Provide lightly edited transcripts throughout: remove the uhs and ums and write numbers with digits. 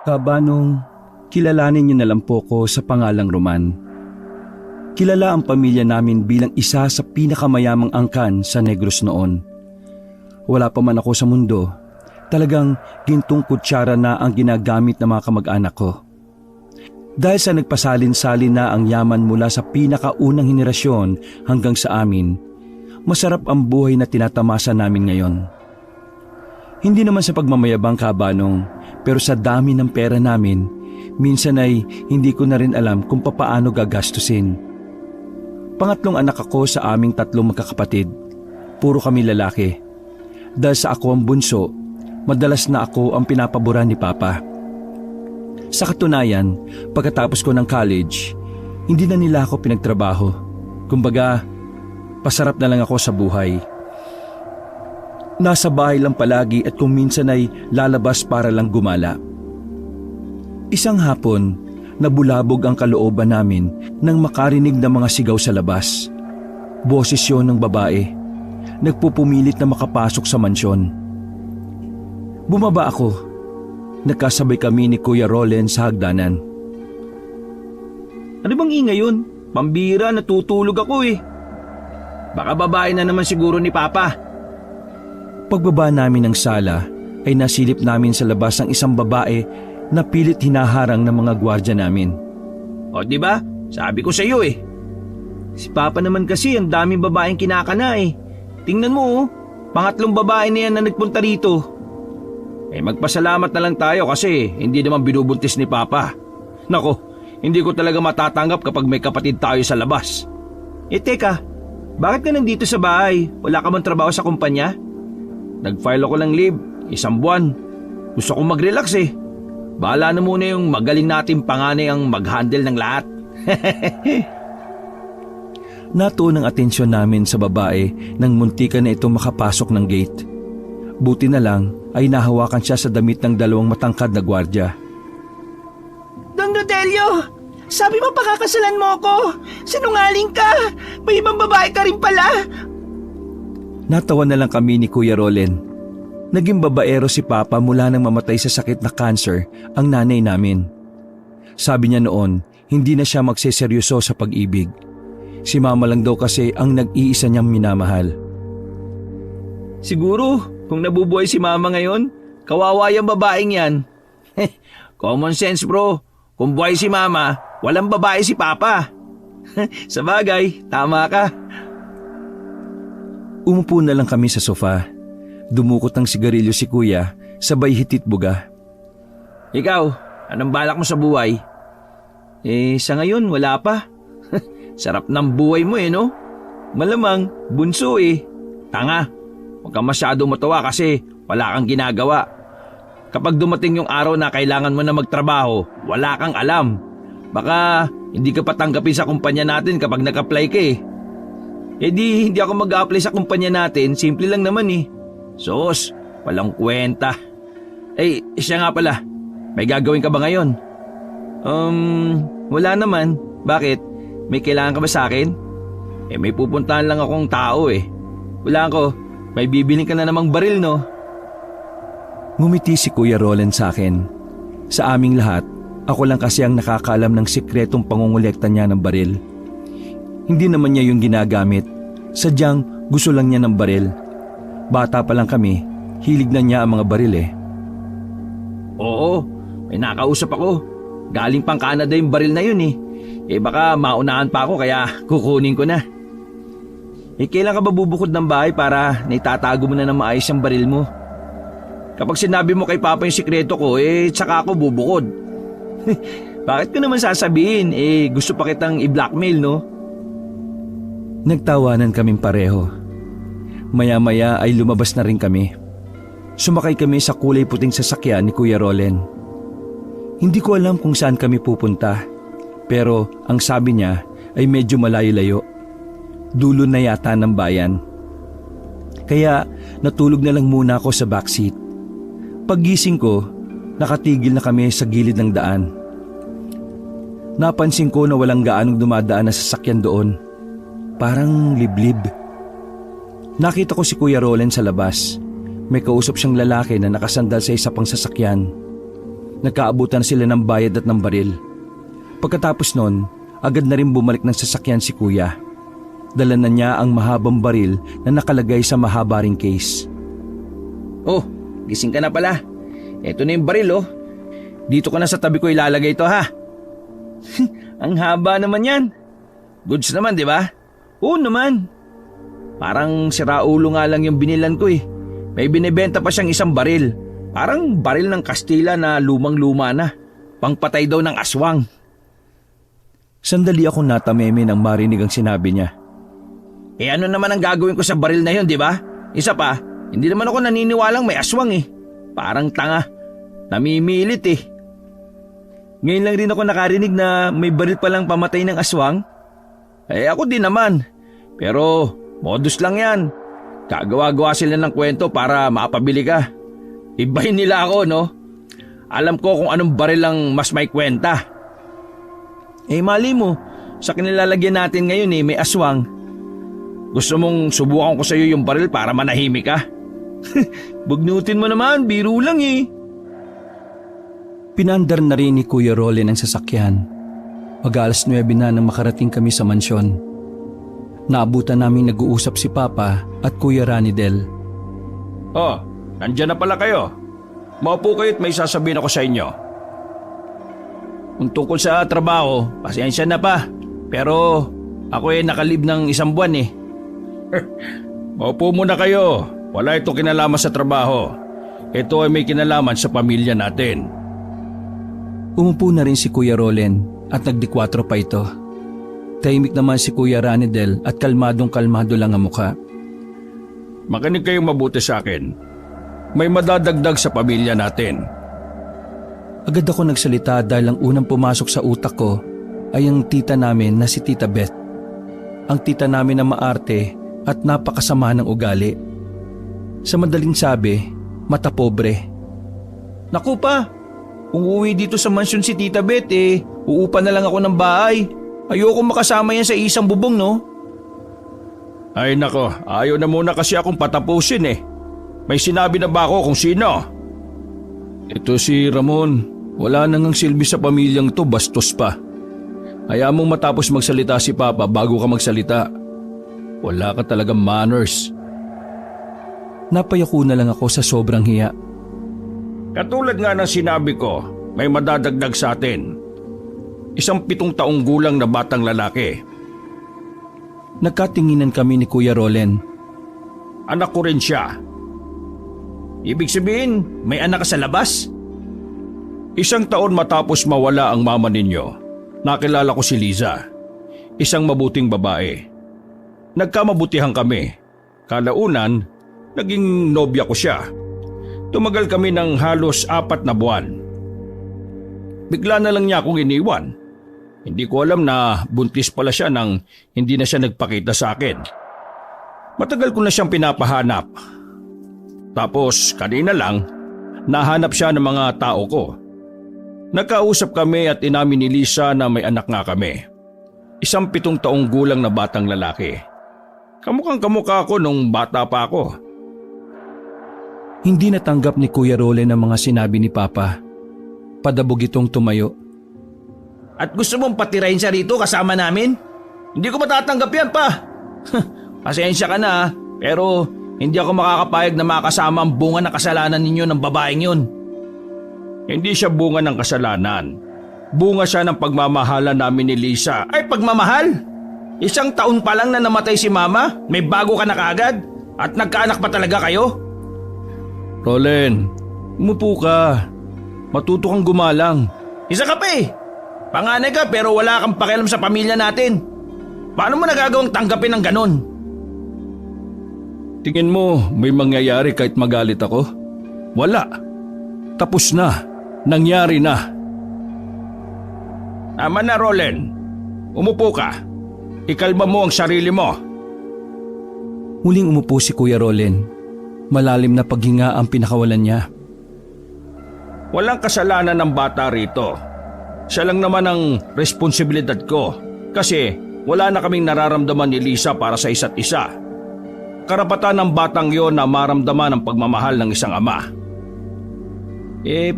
Kabanong, kilalanin niyo na lang po ko sa pangalang Roman. Kilala ang pamilya namin bilang isa sa pinakamayamang angkan sa Negros noon. Wala pa man ako sa mundo, talagang gintong kutsara na ang ginagamit ng mga kamag-anak ko. Dahil sa nagpasalin-salin na ang yaman mula sa pinakaunang henerasyon hanggang sa amin, masarap ang buhay na tinatamasa namin ngayon. Hindi naman sa pagmamayabang, Kabanong, pero sa dami ng pera namin, minsan ay hindi ko na rin alam kung papaano gagastusin. Pangatlong anak ako sa aming tatlong magkakapatid. Puro kami lalaki. Dahil sa ako ang bunso, madalas na ako ang pinapaboran ni Papa. Sa katunayan, pagkatapos ko ng college, hindi na nila ako pinagtrabaho. Kumbaga, pasarap na lang ako sa buhay. Nasa bahay lang palagi at kung minsan ay lalabas para lang gumala. Isang hapon, nabulabog ang kalooban namin nang makarinig ng mga sigaw sa labas. Boses yon ng babae. Nagpupumilit na makapasok sa mansyon. Bumaba ako. Nagkasabay kami ni Kuya Rolen sa hagdanan. Ano bang ingay yun? Pambira, natutulog ako eh. Baka babae na naman siguro ni Papa. Pagbaba namin ng sala ay nasilip namin sa labas ang isang babae na pilit hinaharang ng mga gwardya namin. O diba? Sabi ko sa iyo eh. Si Papa naman kasi ang daming babaeng kinakana eh. Tingnan mo oh, pangatlong babae na yan na nagpunta rito. Magpasalamat na lang tayo kasi hindi naman binubuntis ni Papa. Nako, hindi ko talaga matatanggap kapag may kapatid tayo sa labas. Teka, bakit ka nandito sa bahay? Wala ka bang trabaho sa kumpanya? Nag-file ako ng leave, 1 buwan. Gusto kong mag-relax eh. Bahala na muna yung magaling nating panganay ang mag-handle ng lahat. Natuon ang atensyon namin sa babae nang muntikan na ito makapasok ng gate. Buti na lang ay nahawakan siya sa damit ng 2 matangkad na gwardya. Don Rodelio, sabi mo pakakasalan mo ako. Sinungaling ka. May ibang babae ka rin pala. Natawa na lang kami ni Kuya Rolen. Naging babaero si Papa mula nang mamatay sa sakit na cancer ang nanay namin. Sabi niya noon, hindi na siya magseseryoso sa pag-ibig. Si Mama lang daw kasi ang nag-iisa niyang minamahal. Siguro, kung nabubuhay si Mama ngayon, kawawa yung babaeng yan. Common sense bro, kung buhay si Mama, walang babae si Papa. Sa bagay, tama ka. Umupo na lang kami sa sofa. Dumukot ng sigarilyo si Kuya, sabay hitit buga. Ikaw, anong balak mo sa buhay? Sa ngayon wala pa. Sarap ng buhay mo no? Malamang, bunso Tanga, huwag kang masyado matawa kasi wala kang ginagawa. Kapag dumating yung araw na kailangan mo na magtrabaho, wala kang alam. Baka hindi ka patanggapin sa kumpanya natin kapag nag-apply ka hindi ako mag-a-apply sa kumpanya natin, simple lang naman Sos, walang kwenta. Siya nga pala, may gagawin ka ba ngayon? Wala naman. Bakit? May kailangan ka ba sa akin? May pupuntahan lang akong tao Wala ko, may bibiling ka na namang baril no? Ngumiti si Kuya Roland sa akin. Sa aming lahat, ako lang kasi ang nakakaalam ng sikretong pangungulekta niya ng baril. Hindi naman niya yung ginagamit. Sadyang gusto lang niya ng baril. Bata pa lang kami, hilig na niya ang mga baril Oo, may nakausap ako. Galing pang Canada yung baril na yun baka maunahan pa ako kaya kukunin ko na. Kailan ka ba bubukod ng bahay para naitatago mo na ng maayos ang baril mo? Kapag sinabi mo kay Papa yung sikreto ko, tsaka ako bubukod. Bakit ko naman sasabihin? Gusto pa kitang i-blackmail no? Nagtawanan kaming pareho. Maya-maya ay lumabas na rin kami. Sumakay kami sa kulay puting sasakyan ni Kuya Rolen. Hindi ko alam kung saan kami pupunta, pero ang sabi niya ay medyo malayo-layo. Dulo na yata ng bayan. Kaya natulog na lang muna ako sa backseat. Paggising ko, nakatigil na kami sa gilid ng daan. Napansin ko na walang gaanong dumadaan na sasakyan doon. Parang liblib. Nakita ko si Kuya Roland sa labas. May kausap siyang lalaki na nakasandal sa isa pang sasakyan. Nagkaabutan sila ng bayad at ng baril. Pagkatapos nun, agad na rin bumalik ng sasakyan si kuya. Dala na niya ang mahabang baril na nakalagay sa mahaba ring case. Oh, gising ka na pala. Eto na yung baril oh. Dito ko na sa tabi ko ilalagay ito ha. Ang haba naman yan. Goods naman, di ba? Oo naman. Parang siraulo nga lang yung binilan ko eh. May binibenta pa siyang isang baril. Parang baril ng Kastila na lumang-luma na. Pangpatay daw ng aswang. Sandali akong natameme nang marinig ang sinabi niya. Eh ano naman ang gagawin ko sa baril na yun, di ba? Isa pa, hindi naman ako naniniwalang may aswang eh. Parang tanga. Namimilit eh. Ngayon lang rin ako nakarinig na may baril palang pamatay ng aswang. Eh ako din naman. Pero modus lang yan. Kagawa-gawa sila ng kwento para makapabili ka. Ibahin nila ako, no? Alam ko kung anong baril lang mas may kwenta. Eh mali mo, sa kinilalagyan natin ngayon may aswang. Gusto mong subukan ko sa iyo yung baril para manahimik ka? Bugnutin mo naman, biro lang eh. Pinandar na rin ni Kuya Rolin ang sasakyan. Mag-alas 9 na nang makarating kami sa mansyon. Naabutan naming nag-uusap si Papa at Kuya Ranidel. Oh, nandyan na pala kayo. Maupo kayo at may sasabihin ako sa inyo. Kung tungkol sa trabaho, pasensya na pa. Pero ako nakalib ng 1 buwan eh. Maupo muna kayo. Wala ito kinalaman sa trabaho. Ito ay may kinalaman sa pamilya natin. Umupo na rin si Kuya Rolin at nagdikwatro pa ito. Tahimik naman si Kuya Ranidel at kalmadong-kalmado lang ang mukha. Makinig kayong mabuti sa akin. May madadagdag sa pamilya natin. Agad ako nagsalita dahil ang unang pumasok sa utak ko ay ang tita namin na si Tita Beth. Ang tita namin na maarte at napakasama ng ugali. Sa madaling sabi, mata pobre. Naku pa, kung uuwi dito sa mansyon si Tita Beth uupa na lang ako ng bahay. Ayoko makasama yan sa isang bubong, no? Ay nako, ayaw na muna kasi akong patapusin eh. May sinabi na ba ako kung sino? Ito si Ramon. Wala nang ang silbi sa pamilyang to, bastos pa. Hayaan mong matapos magsalita si Papa bago ka magsalita. Wala ka talagang manners. Napayako na lang ako sa sobrang hiya. Katulad nga ng sinabi ko, may madadagdag sa atin. 7 taong gulang na batang lalaki. Nagkatinginan kami ni Kuya Rolin. Anak ko rin siya. Ibig sabihin, may anak ka sa labas? 1 taon matapos mawala ang mama ninyo, nakilala ko si Liza. Isang mabuting babae. Nagkamabutihan kami. Kalaunan, naging nobya ko siya. Tumagal kami ng halos 4 na buwan. Bigla na lang niya akong iniwan. Hindi ko alam na buntis pala siya nang hindi na siya nagpakita sa akin. Matagal ko na siyang pinapahanap. Tapos kanina lang, nahanap siya ng mga tao ko. Nagkausap kami at inamin ni Lisa na may anak nga kami. 7 taong gulang na batang lalaki. Kamukhang kamukha ko nung bata pa ako. Hindi natanggap ni Kuya Rolin ang mga sinabi ni Papa. Padabog itong tumayo. At gusto mong patirahin siya rito kasama namin? Hindi ko matatanggap yan pa. Pasensya ka na pero hindi ako makakapayag na makasama ang bunga ng kasalanan ninyo ng babaeng yun. Hindi siya bunga ng kasalanan. Bunga siya ng pagmamahalan namin ni Lisa. Ay, pagmamahal? 1 taon pa lang na namatay si Mama? May bago ka na kaagad? At nagkaanak pa talaga kayo? Rolin, umupo ka. Matuto kang gumalang. Isa ka pa eh. Panganay ka pero wala kang pakialam sa pamilya natin. Paano mo nagagawang tanggapin ng ganon? Tingin mo may mangyayari kahit magalit ako? Wala. Tapos na. Nangyari na. Tama na, Rolen. Umupo ka. Ikalma mo ang sarili mo. Muling umupo si Kuya Rolin. Malalim na paghinga ang pinakawalan niya. Walang kasalanan ng bata rito. Siya lang naman ang responsibilidad ko kasi wala na kaming nararamdaman ni Lisa para sa isa't isa. Karapatan ng batang yon na maramdaman ang pagmamahal ng isang ama.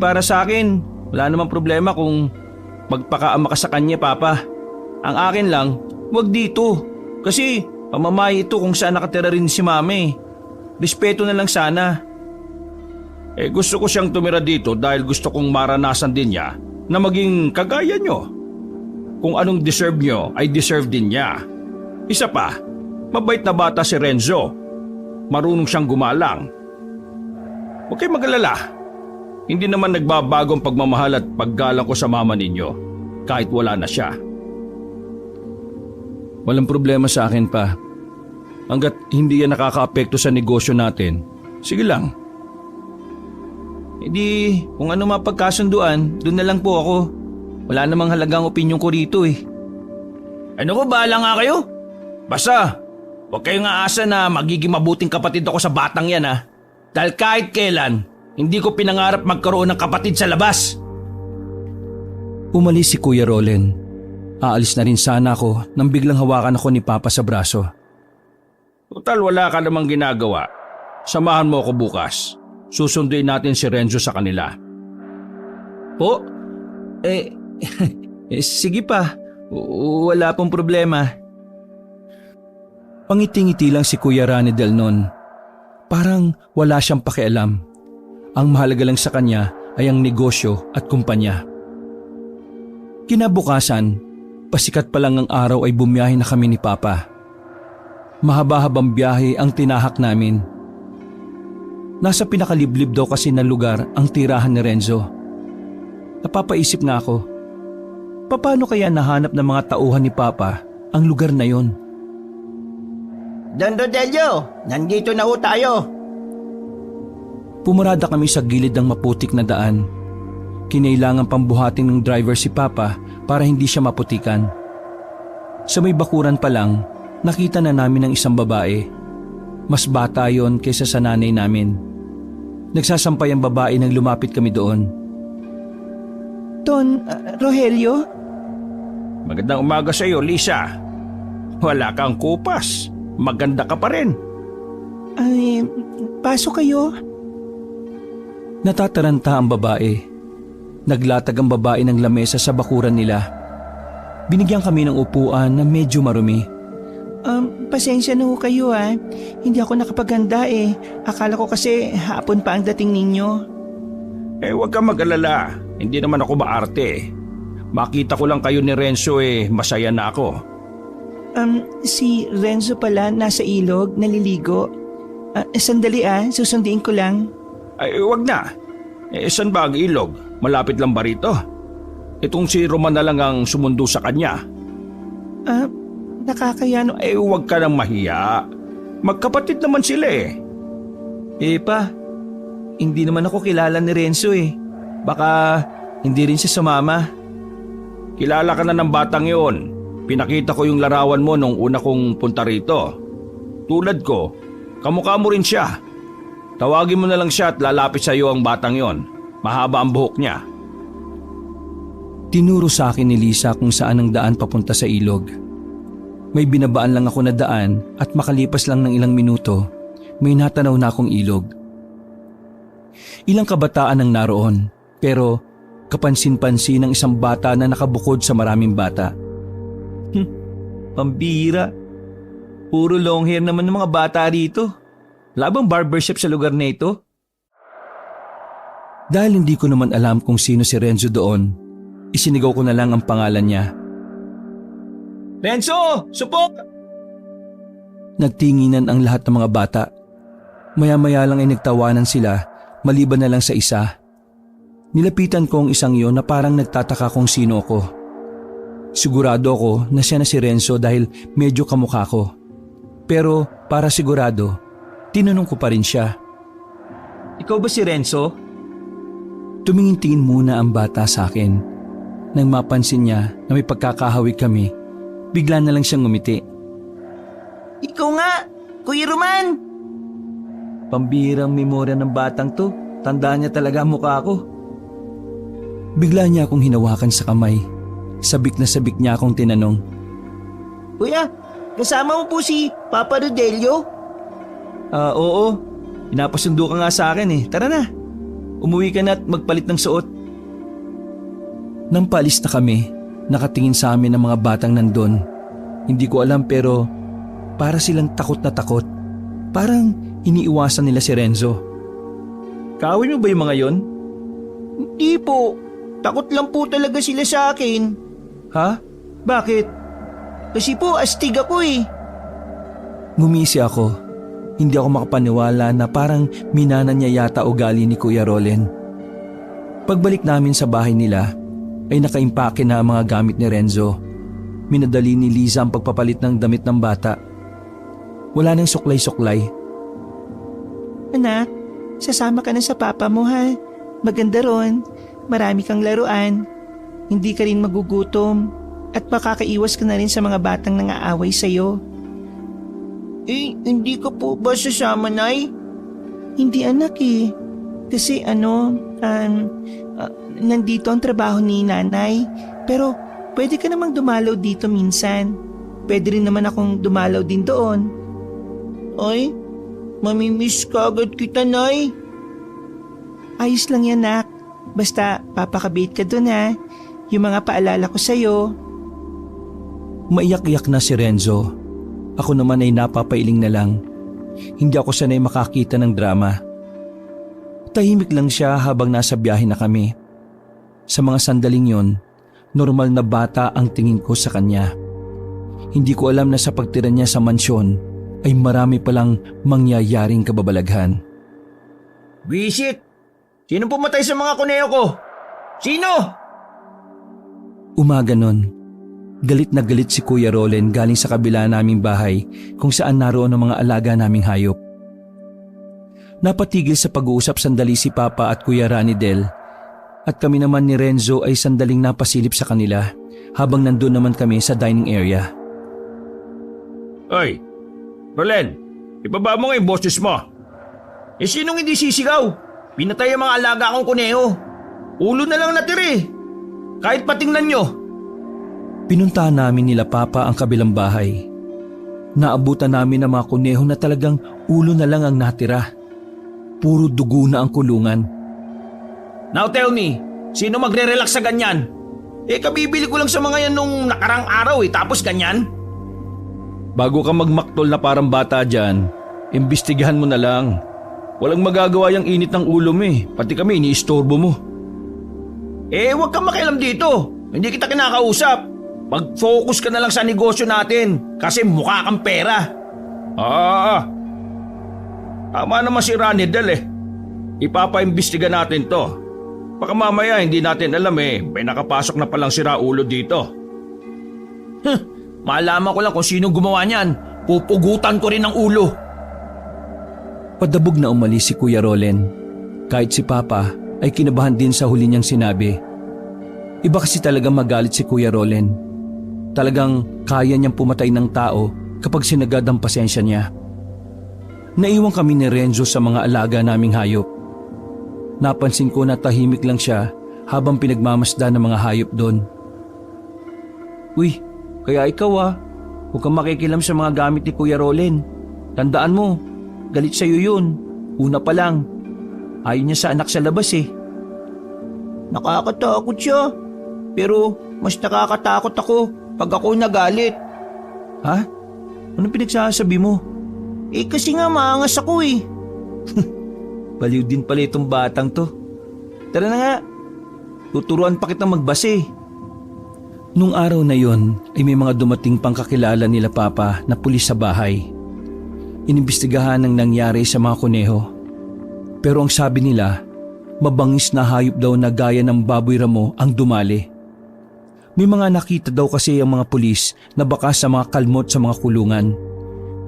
Para sa akin, Wala namang problema kung magpakaama ka sa kanya, Papa. Ang akin lang, wag dito. Kasi pamamahay ito kung saan nakatira rin si Mami. Respeto na lang sana. Gusto ko siyang tumira dito dahil gusto kong maranasan din niya na maging kagaya nyo. Kung anong deserve nyo ay deserve din niya. Isa pa, mabait na bata si Renzo. Marunong siyang gumalang. Huwag kayong mag-alala. Hindi naman nagbabago ang pagmamahal at paggalang ko sa mama ninyo kahit wala na siya. Walang problema sa akin pa. Hanggat hindi yan nakakaapekto sa negosyo natin, sige lang. Hindi, kung ano mapagkasunduan, doon na lang po ako. Wala namang halagang opinyon ko rito eh. Ano ko, bahala nga kayo? Basta, huwag kayong aasa na magiging mabuting kapatid ako sa batang yan ha. Dahil kahit kailan, hindi ko pinangarap magkaroon ng kapatid sa labas. Umalis si Kuya Rolen. Aalis na rin sana ako nang biglang hawakan ako ni Papa sa braso. Total wala ka namang ginagawa. Samahan mo ako bukas. Susunduin natin si Renzo sa kanila. Po? Sige pa. Wala pong problema. Pangiti-ngiti lang si Kuya Ranedel noon. Parang wala siyang pakialam. Ang mahalaga lang sa kanya ay ang negosyo at kumpanya. Kinabukasan, pasikat pa lang ang araw ay bumiyahe na kami ni Papa. Mahaba-habang biyahe ang tinahak namin. Nasa pinakaliblib daw kasi na lugar ang tirahan ni Renzo. Napapaisip na ako, paano kaya nahanap ng mga tauhan ni Papa ang lugar na yon? Don Rodelio, nandito na ho tayo. Pumarada kami sa gilid ng maputik na daan. Kinailangan pambuhatin ng driver si Papa para hindi siya maputikan. Sa may bakuran pa lang, nakita na namin ang isang babae. Mas bata yon kaysa sa nanay namin. Nagsasampay ang babae nang lumapit kami doon. Don Rogelio? Magandang umaga sa iyo, Lisa. Wala kang kupas. Maganda ka pa rin. Ay, pasok kayo. Natataranta ang babae. Naglatag ang babae ng lamesa sa bakuran nila. Binigyan kami ng upuan na medyo marumi. Pasensya na ho kayo ha. Hindi ako nakapaganda eh. Akala ko kasi hapon pa ang dating ninyo. Huwag kang mag-alala. Hindi naman ako maarte. Makita ko lang kayo ni Renzo masaya na ako. Si Renzo pala nasa ilog, naliligo. Sandali susundiin ko lang. Huwag na. Saan ba ang ilog? Malapit lang ba rito? Itong si Roman na lang ang sumundo sa kanya. Nakakayano. Huwag ka nang mahiya. Magkapatid naman sila Pa, hindi naman ako kilala ni Renzo Baka hindi rin siya sumama. Kilala ka na ng batang yon. Pinakita ko yung larawan mo nung una kong punta rito. Tulad ko, kamukha mo rin siya. Tawagin mo na lang siya at lalapit sa iyo ang batang yon. Mahaba ang buhok niya. Tinuro sa akin ni Lisa kung saan ang daan papunta sa ilog. May binabaan lang ako na daan at makalipas lang ng ilang minuto, may natanaw na akong ilog. Ilang kabataan ang naroon, pero kapansin-pansin ng isang bata na nakabukod sa maraming bata. Pambira. Puro long hair naman ng mga bata rito. Labang barbershop sa lugar na ito. Dahil hindi ko naman alam kung sino si Renzo doon, isinigaw ko na lang ang pangalan niya. Renzo! Supok! Nagtinginan ang lahat ng mga bata. Maya-maya lang ay nagtawanan sila, maliban na lang sa isa. Nilapitan ko ang isang yon na parang nagtataka kung sino ko. Sigurado ako na siya na si Renzo dahil medyo kamukha ko. Pero para sigurado, tinanong ko pa rin siya. Ikaw ba si Renzo? Tumingin-tingin muna ang bata sa akin. Nang mapansin niya na may pagkakahawig kami, bigla na lang siyang ngumiti. Ikaw nga, Kuya Roman! Pambirang memorya ng batang to. Tandaan niya talaga ang mukha ko. Bigla niya akong hinawakan sa kamay. Sabik na sabik niya akong tinanong. Kuya, kasama mo po si Papa Rodelio? Oo. Pinapasundo ka nga sa akin Tara na. Umuwi ka na at magpalit ng suot. Nang paalis na kami, nakatingin sa amin ang mga batang nandun. Hindi ko alam pero para silang takot na takot. Parang iniiwasan nila si Renzo. Kaaway mo ba yung mga yon? Hindi po. Takot lang po talaga sila sa akin. Ha? Bakit? Kasi po astig ako eh. Ngumisi ako. Hindi ako makapaniwala na parang minana niya yata ugali ni Kuya Rolen. Pagbalik namin sa bahay nila, ay nakaimpake na ang mga gamit ni Renzo. Minadali ni Liza ang pagpapalit ng damit ng bata. Wala nang suklay-suklay. Anak, sasama ka na sa papa mo ha. Maganda ron. Marami kang laruan. Hindi ka rin magugutom. At makakaiwas ka na rin sa mga batang nangaaway sa'yo. Hindi ka po ba sasama, Nay? Hindi anak eh. Kasi nandito ang trabaho ni nanay. Pero pwede ka namang dumalaw dito minsan. Pwede rin naman akong dumalaw din doon. Ay, mamimiss ka agad kita, Nay. Ayos lang yan, nak. Basta papakabit ka dun ha. Yung mga paalala ko sa'yo. Maiyak-iyak na si Renzo. Ako naman ay napapailing na lang. Hindi ako sanay makakita ng drama. Tahimik lang siya habang nasa biyahe na kami. Sa mga sandaling yon, normal na bata ang tingin ko sa kanya. Hindi ko alam na sa pagtira niya sa mansyon ay marami palang mangyayaring kababalaghan. Visit! Sino pumatay sa mga kuneho ko? Sino? Umaga nun, galit na galit si Kuya Rolen galing sa kabila naming bahay kung saan naroon ang mga alaga naming hayop. Napatigil sa pag-uusap sandali si Papa at Kuya Ranidel at kami naman ni Renzo ay sandaling napasilip sa kanila habang nandun naman kami sa dining area. Ay, Rolen, ibaba mo nga yung boses mo. Sinong hindi sisigaw? Pinatay ang mga alaga kong kuneho. Ulo na lang natira eh. Kahit patingnan nyo. Pinuntahan namin nila Papa ang kabilang bahay. Naabutan namin ang mga kuneho na talagang ulo na lang ang natira. Puro dugo na ang kulungan. Now tell me, sino magre-relax sa ganyan? Kabibili ko lang sa mga yan nung nakarang araw tapos ganyan? Bago ka magmaktol na parang bata dyan, imbestigahan mo na lang. Walang magagawa yung init ng ulo mo pati kami iniistorbo mo. Huwag kang makialam dito. Hindi kita kinakausap. Mag-focus ka na lang sa negosyo natin kasi mukha kang pera. Tama naman si Ranidel Ipapaimbestiga natin to. Baka mamaya hindi natin alam may nakapasok na palang siraulo dito. Malaman ko lang kung sino gumawa niyan. Pupugutan ko rin ang ulo. Padabog na umalis si Kuya Rolen. Kahit si Papa ay kinabahan din sa huli niyang sinabi. Iba kasi talagang magalit si Kuya Rolen. Talagang kaya niyang pumatay ng tao kapag sinagad ang pasensya niya. Naiwan kami ni Renzo sa mga alaga naming hayop. Napansin ko na tahimik lang siya habang pinagmamasdan ng mga hayop doon. Uy, kaya ikaw huwag kang makikilam sa mga gamit ni Kuya Rolen. Tandaan mo, galit sa'yo yun. Una pa lang, ayaw niya sa anak sa labas Nakakatakot siya. Pero mas nakakatakot ako pag ako nagalit. Ha? Anong pinagsasabi mo? Kasi nga maangas ako Baliw din pala itong batang to. Tara na nga, tuturuan pa kitang magbase. Nung araw na yon ay may mga dumating pang kakilala nila Papa na pulis sa bahay. Inimbestigahan ang nangyari sa mga kuneho. Pero ang sabi nila, mabangis na hayop daw na gaya ng baboy ramo ang dumali. May mga nakita daw kasi ang mga pulis na baka sa mga kalmot sa mga kulungan.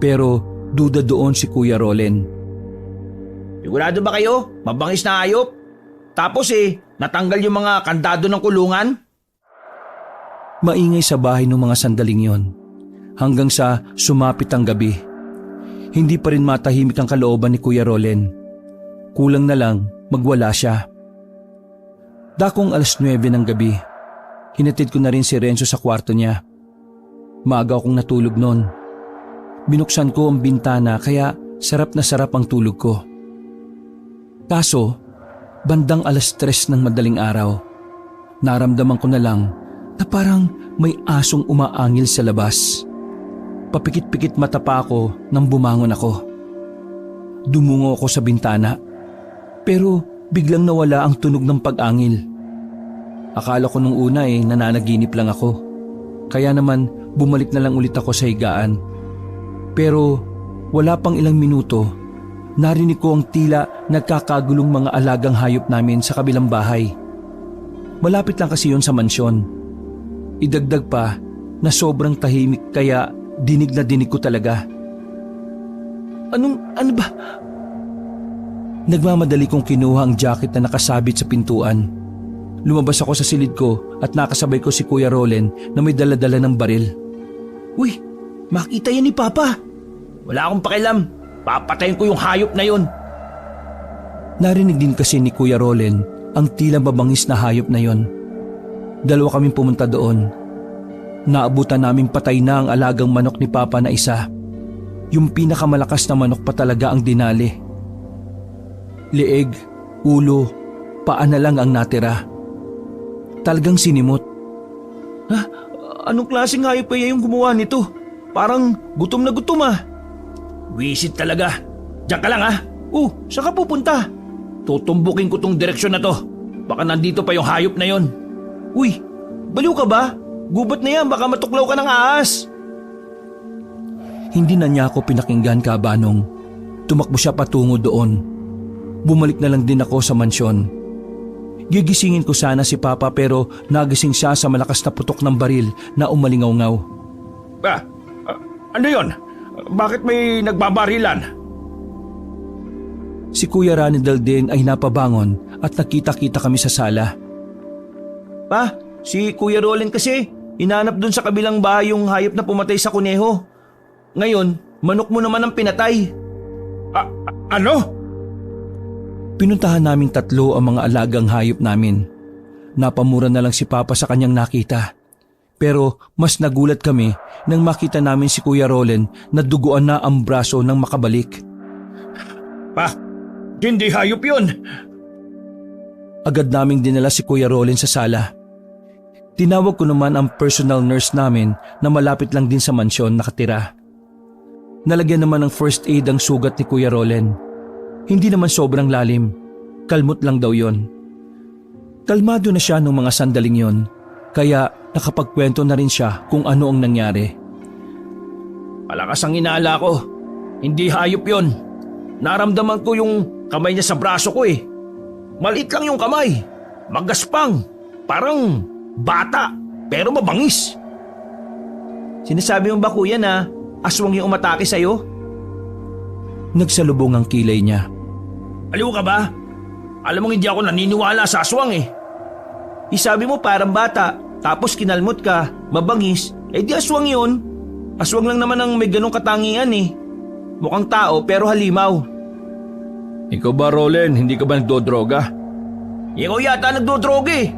Pero duda doon si Kuya Rolen. Sigurado ba kayo? Mabangis na hayop? Tapos natanggal yung mga kandado ng kulungan? Maingay sa bahay ng mga sandaling yon. Hanggang sa sumapit ang gabi. Hindi pa rin matahimik ang kalooban ni Kuya Rolen. Kulang na lang magwala siya. Dakong 9:00 ng gabi, hinatid ko na rin si Renzo sa kwarto niya. Maaga akong natulog noon. Binuksan ko ang bintana kaya sarap na sarap ang tulog ko. Kaso, bandang 3:00 ng madaling araw, Naramdaman ko na lang na parang may asong umaangil sa labas. Papikit-pikit mata pa ako nang bumangon ako. Dumungo ako sa bintana, pero biglang nawala ang tunog ng pag-angil. Akala ko nung una nananaginip lang ako. Kaya naman bumalik na lang ulit ako sa higaan. Pero wala pang ilang minuto, narinig ko ang tila nagkakagulong mga alagang hayop namin sa kabilang bahay. Malapit lang kasi yun sa mansyon. Idagdag pa na sobrang tahimik kaya dinig na dinig ko talaga. Ano ba? Nagmamadali kong kinuha ang jacket na nakasabit sa pintuan. Lumabas ako sa silid ko at nakasabay ko si Kuya Rolen na may dala-dala ng baril. Uy, makita yan ni Papa. Wala akong pakialam. Papatayin ko yung hayop na yun. Narinig din kasi ni Kuya Rolen ang tila mabangis na hayop na yon. Dalawa kaming pumunta doon. Naabutan naming patay na ang alagang manok ni Papa na isa. Yung pinakamalakas na manok pa talaga ang dinali. Leeg, ulo, paa na lang ang natira. Talagang sinimot. Ha? Anong klaseng hayop kaya yung gumawa nito? Parang gutom na gutom ah. Wisit talaga. Diyan ka lang ah. Saan ka pupunta? Tutumbukin ko tong direksyon na to. Baka nandito pa yung hayop na yon. Uy, baliw ka ba? Gubat na yan, baka matuklaw ka ng ahas. Hindi na niya ako pinakinggan, Kabanong. Tumakbo siya patungo doon. Bumalik na lang din ako sa mansyon. Gigisingin ko sana si Papa pero nagising siya sa malakas na putok ng baril na umalingaw-ngaw. Ano yon? Bakit may nagbabarilan? Si Kuya Ranidal din ay napabangon at nakita-kita kami sa sala. Pa, si Kuya Rolen kasi hinanap dun sa kabilang bahay yung hayop na pumatay sa kuneho. Ngayon, manok mo naman ang pinatay. Ano? Pinuntahan naming tatlo ang mga alagang hayop namin. Napamura na lang si Papa sa kanyang nakita. Pero mas nagulat kami nang makita namin si Kuya Rolen na duguan na ang braso ng makabalik. Pa, hindi hayop yun. Agad naming dinala si Kuya Rolen sa sala. Tinawag ko naman ang personal nurse namin na malapit lang din sa mansyon nakatira. Nalagyan naman ng first aid ang sugat ni Kuya Rolen. Hindi naman sobrang lalim. Kalmot lang daw yon. Kalmado na siya nung mga sandaling yon. Kaya nakapagkwento na rin siya kung ano ang nangyari. Malakas ang inala ko. Hindi hayop yon. Naramdaman ko yung kamay niya sa braso ko eh. Maliit lang yung kamay. Magaspang. Parang bata. Pero mabangis. Sinasabi mo ba kuya na aswang yung umatake sa'yo? Nagsalubong ang kilay niya. Aliw ka ba? Alam mong hindi ako naniniwala sa aswang eh. Isabi mo parang bata, tapos kinalmot ka, mabangis, di aswang yun. Aswang lang naman ang may ganong katangian eh. Mukhang tao pero halimaw. Ikaw ba, Rolen? Hindi ka ba nagdodroga? Ikaw yata nagdodroga eh.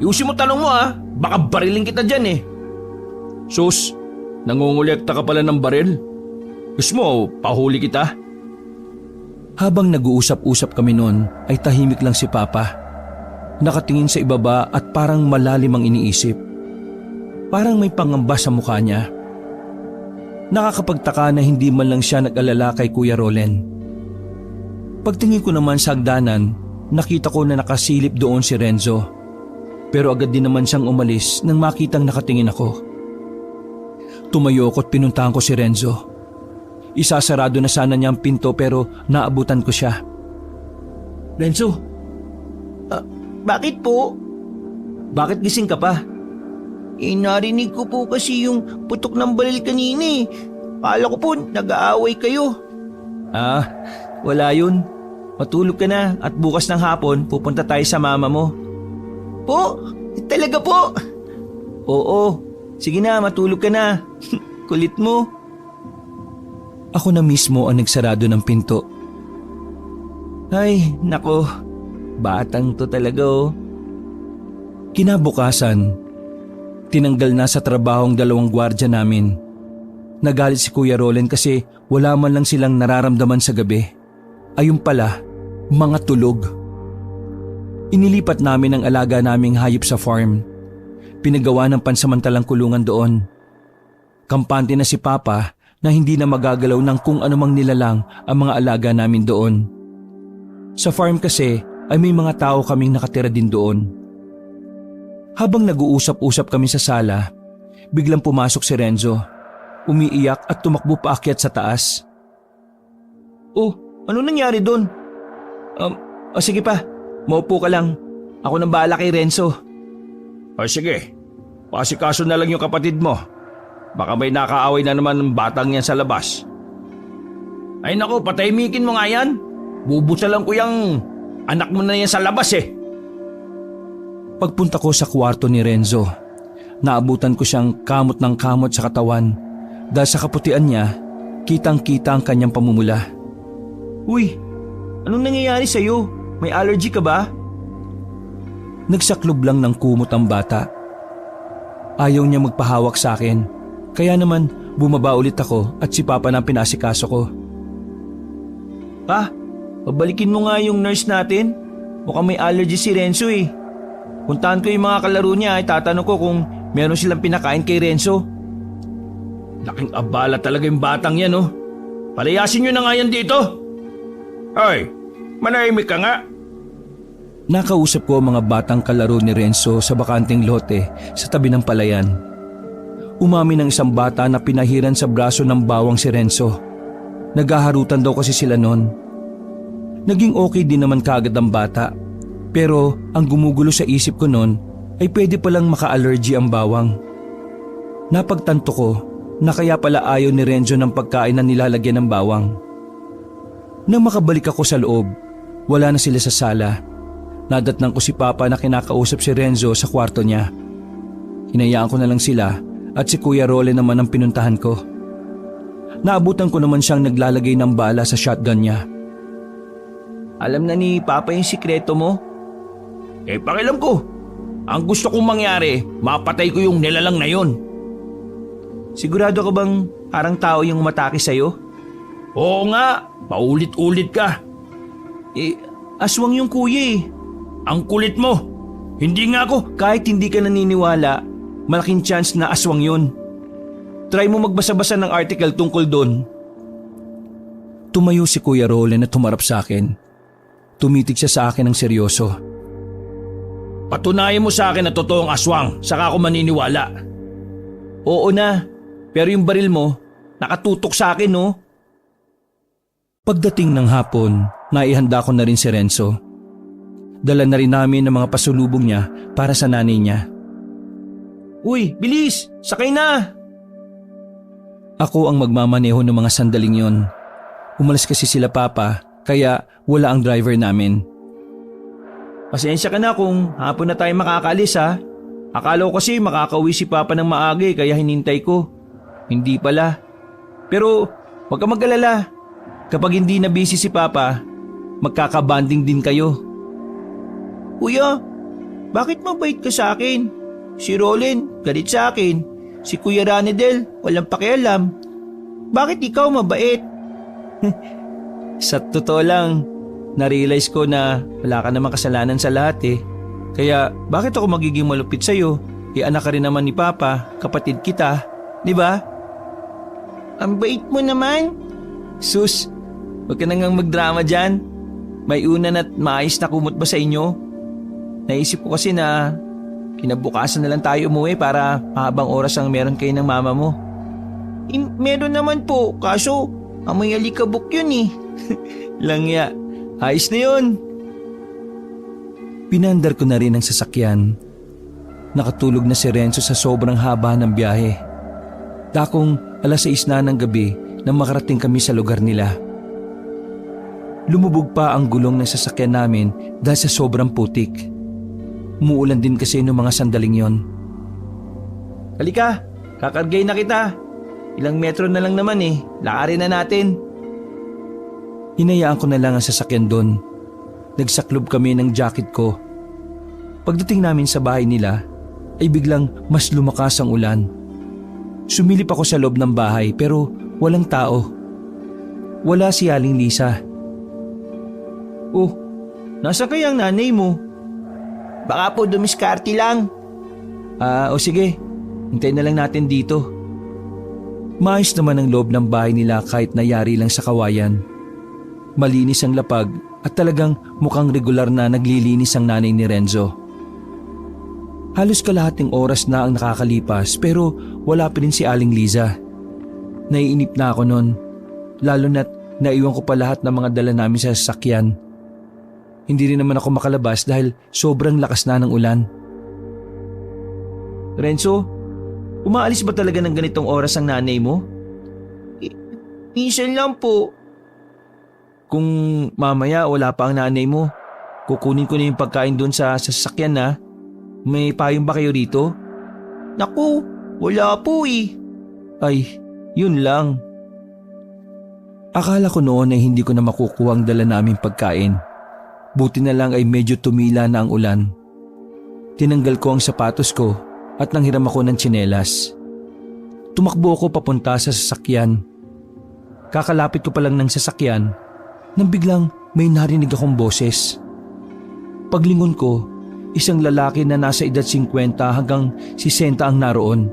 Iusin mo tanong mo ah, baka bariling kita dyan eh. Sus, nangungulekta ka pala ng baril? Gusto mo, pahuli kita? Habang nag-uusap-usap kami noon ay tahimik lang si Papa. Nakatingin sa ibaba at parang malalim ang iniisip. Parang may pangamba sa mukha niya. Nakakapagtaka na hindi man lang siya nag-alala kay Kuya Rolen. Pagtingin ko naman sa hagdanan, nakita ko na nakasilip doon si Renzo. Pero agad din naman siyang umalis nang makitang nakatingin ako. Tumayo ko at pinuntahan ko si Renzo. Isasarado na sana niya ang pinto pero naabutan ko siya. Renzo, bakit po? Bakit gising ka pa? Narinig ko po kasi yung putok ng baril kanina eh. Kala ko po nag-aaway kayo. Wala yun. Matulog ka na at bukas ng hapon pupunta tayo sa mama mo. Po? Talaga po? Oo, sige na matulog ka na. Kulit mo. Ako na mismo ang nagsarado ng pinto. Ay, nako. Batang to talaga oh. Kinabukasan, tinanggal na sa trabaho ang dalawang gwardya namin. Nagalit si Kuya Rolen kasi wala man lang silang nararamdaman sa gabi. Ayun pala, mga tulog. Inilipat namin ang alaga naming hayop sa farm. Pinagawa ng pansamantalang kulungan doon. Kampante na si Papa na hindi na magagalaw ng kung anumang nilalang ang mga alaga namin doon. Sa farm kasi ay may mga tao kaming nakatira din doon. Habang nag-uusap-usap kami sa sala, biglang pumasok si Renzo. Umiiyak at tumakbo paakyat sa taas. Oh, ano nangyari doon? Sige pa, maupo ka lang. Ako nang bahala kay Renzo. Sige, pasikaso na lang yung kapatid mo. Baka may nakaaway na naman ng batang yan sa labas. Ay naku, patahimikin mo nga yan. Bubusalan ko yung anak mo na yan sa labas eh. Pagpunta ko sa kwarto ni Renzo, naabutan ko siyang kamot ng kamot sa katawan. Dahil sa kaputian niya, kitang-kita ang kanyang pamumula. Uy, anong nangyayari sa'yo? May allergy ka ba? Nagsaklob lang ng kumot ang bata. Ayaw niya magpahawak sa akin. Kaya naman bumaba ulit ako at si Papa na ang pinasikaso ko. Pa, pabalikin mo nga yung nurse natin. Mukhang may allergy si Renzo eh. Puntahan ko yung mga kalaro niya ay tatanong ko kung meron silang pinakain kay Renzo. Laking abala talaga yung batang yan oh. Palayasin nyo na nga yan dito. Ay, manahimik ka nga. Nakausap ko ang mga batang kalaro ni Renzo sa bakanting lote sa tabi ng palayan. Umamin ng isang bata na pinahiran sa braso ng bawang si Renzo. Naghaharutan daw kasi sila noon. Naging okay din naman kaagad ang bata. Pero ang gumugulo sa isip ko noon ay pwede palang maka-allergy ang bawang. Napagtanto ko na kaya pala ayaw ni Renzo ng pagkain na nilalagyan ng bawang. Nang makabalik ako sa loob, wala na sila sa sala. Nadatnang ko si Papa na kinakausap si Renzo sa kwarto niya. Hinayaan ko na lang sila at si Kuya Role naman ang pinuntahan ko. Naabutan ko naman siyang naglalagay ng bala sa shotgun niya. Alam na ni Papa yung sikreto mo? Pakialam ko. Ang gusto kong mangyari, mapatay ko yung nilalang na yon. Sigurado ka bang parang tao yung umatake sa'yo? Oo nga, paulit-ulit ka. Aswang yung kuya eh. Ang kulit mo. Hindi nga ako. Kahit hindi ka naniniwala, malaking chance na aswang yun. Try mo magbasa-basa ng article tungkol doon. Tumayo si Kuya Role na tumarap sa akin. Tumitig siya sa akin ng seryoso. Patunayan mo sa akin na totoong aswang, saka ako maniniwala. Oo na, pero yung baril mo, nakatutok sa akin no? Pagdating ng hapon, naihanda ko na rin si Renzo. Dala na rin namin ang mga pasulubong niya para sa nanay niya. Uy, bilis! Sakay na! Ako ang magmamaneho ng mga sandaling yon. Umalis kasi sila Papa, kaya wala ang driver namin. Pasensya ka na kung hapon na tayo makakalis ha. Akala ko kasi makakauwi si Papa ng maaga kaya hinintay ko. Hindi pala. Pero huwag ka mag-alala. Kapag hindi na busy si Papa, magkakabanding din kayo. Kuya, bakit mabait ka sa akin? Si Roland, galit sa akin. Si Kuya Ranedel, walang pakialam. Bakit ikaw mabait? Sa totoo lang, na-realize ko na wala ka namang kasalanan sa lahat eh. Kaya bakit ako magiging malupit sa'yo? Anak ka rin naman ni Papa, kapatid kita, di ba? Ang bait mo naman. Sus, huwag ka nang magdrama dyan. May unan at maayos na kumot ba sa inyo? Naisip ko kasi na kinabukasan na lang tayo umuwi para mahabang oras ang meron kayo ng mama mo. Meron naman po, kaso amoy alikabok yun eh. Langya, ayos na yun. Pinandar ko na rin ang sasakyan. Nakatulog na si Renzo sa sobrang haba ng biyahe. Takong 6:00 na ng gabi nang makarating kami sa lugar nila. Lumubog pa ang gulong ng sasakyan namin dahil sa sobrang putik. Umuulan din kasi noong mga sandaling yon. Halika, kakargay na kita. Ilang metro na lang naman eh, lakarin na natin. Hinayaan ko na lang ang sasakyan doon. Nagsaklob kami ng jacket ko. Pagdating namin sa bahay nila, ay biglang mas lumakas ang ulan. Sumilip ako sa loob ng bahay pero walang tao. Wala si Aling Lisa. Oh, nasa kaya ang nanay mo? Baka po dumiskarte lang. O sige, hintayin na lang natin dito. Maayos naman ang loob ng bahay nila kahit nayari lang sa kawayan. Malinis ang lapag at talagang mukhang regular na naglilinis ang nanay ni Renzo. Halos kalahating oras na ang nakakalipas pero wala pa rin si Aling Liza. Naiinip na ako noon, lalo na't naiwan ko pa lahat ng mga dala namin sa sasakyan. Hindi rin naman ako makalabas dahil sobrang lakas na ng ulan. Renzo, umaalis ba talaga ng ganitong oras ang nanay mo? Minsan lang po. Kung mamaya wala pa ang nanay mo, kukunin ko na yung pagkain doon sa sasakyan na. May payong ba kayo rito? Naku, wala po eh. Ay, yun lang. Akala ko noon ay hindi ko na makukuha ang dala naming pagkain. Buti na lang ay medyo tumila na ang ulan. Tinanggal ko ang sapatos ko at nanghiram ako ng tsinelas. Tumakbo ako papunta sa sasakyan. Kakalapit ko pa lang ng sasakyan nang biglang may narinig akong boses. Paglingon ko, isang lalaki na nasa edad 50 hanggang 60 ang naroon.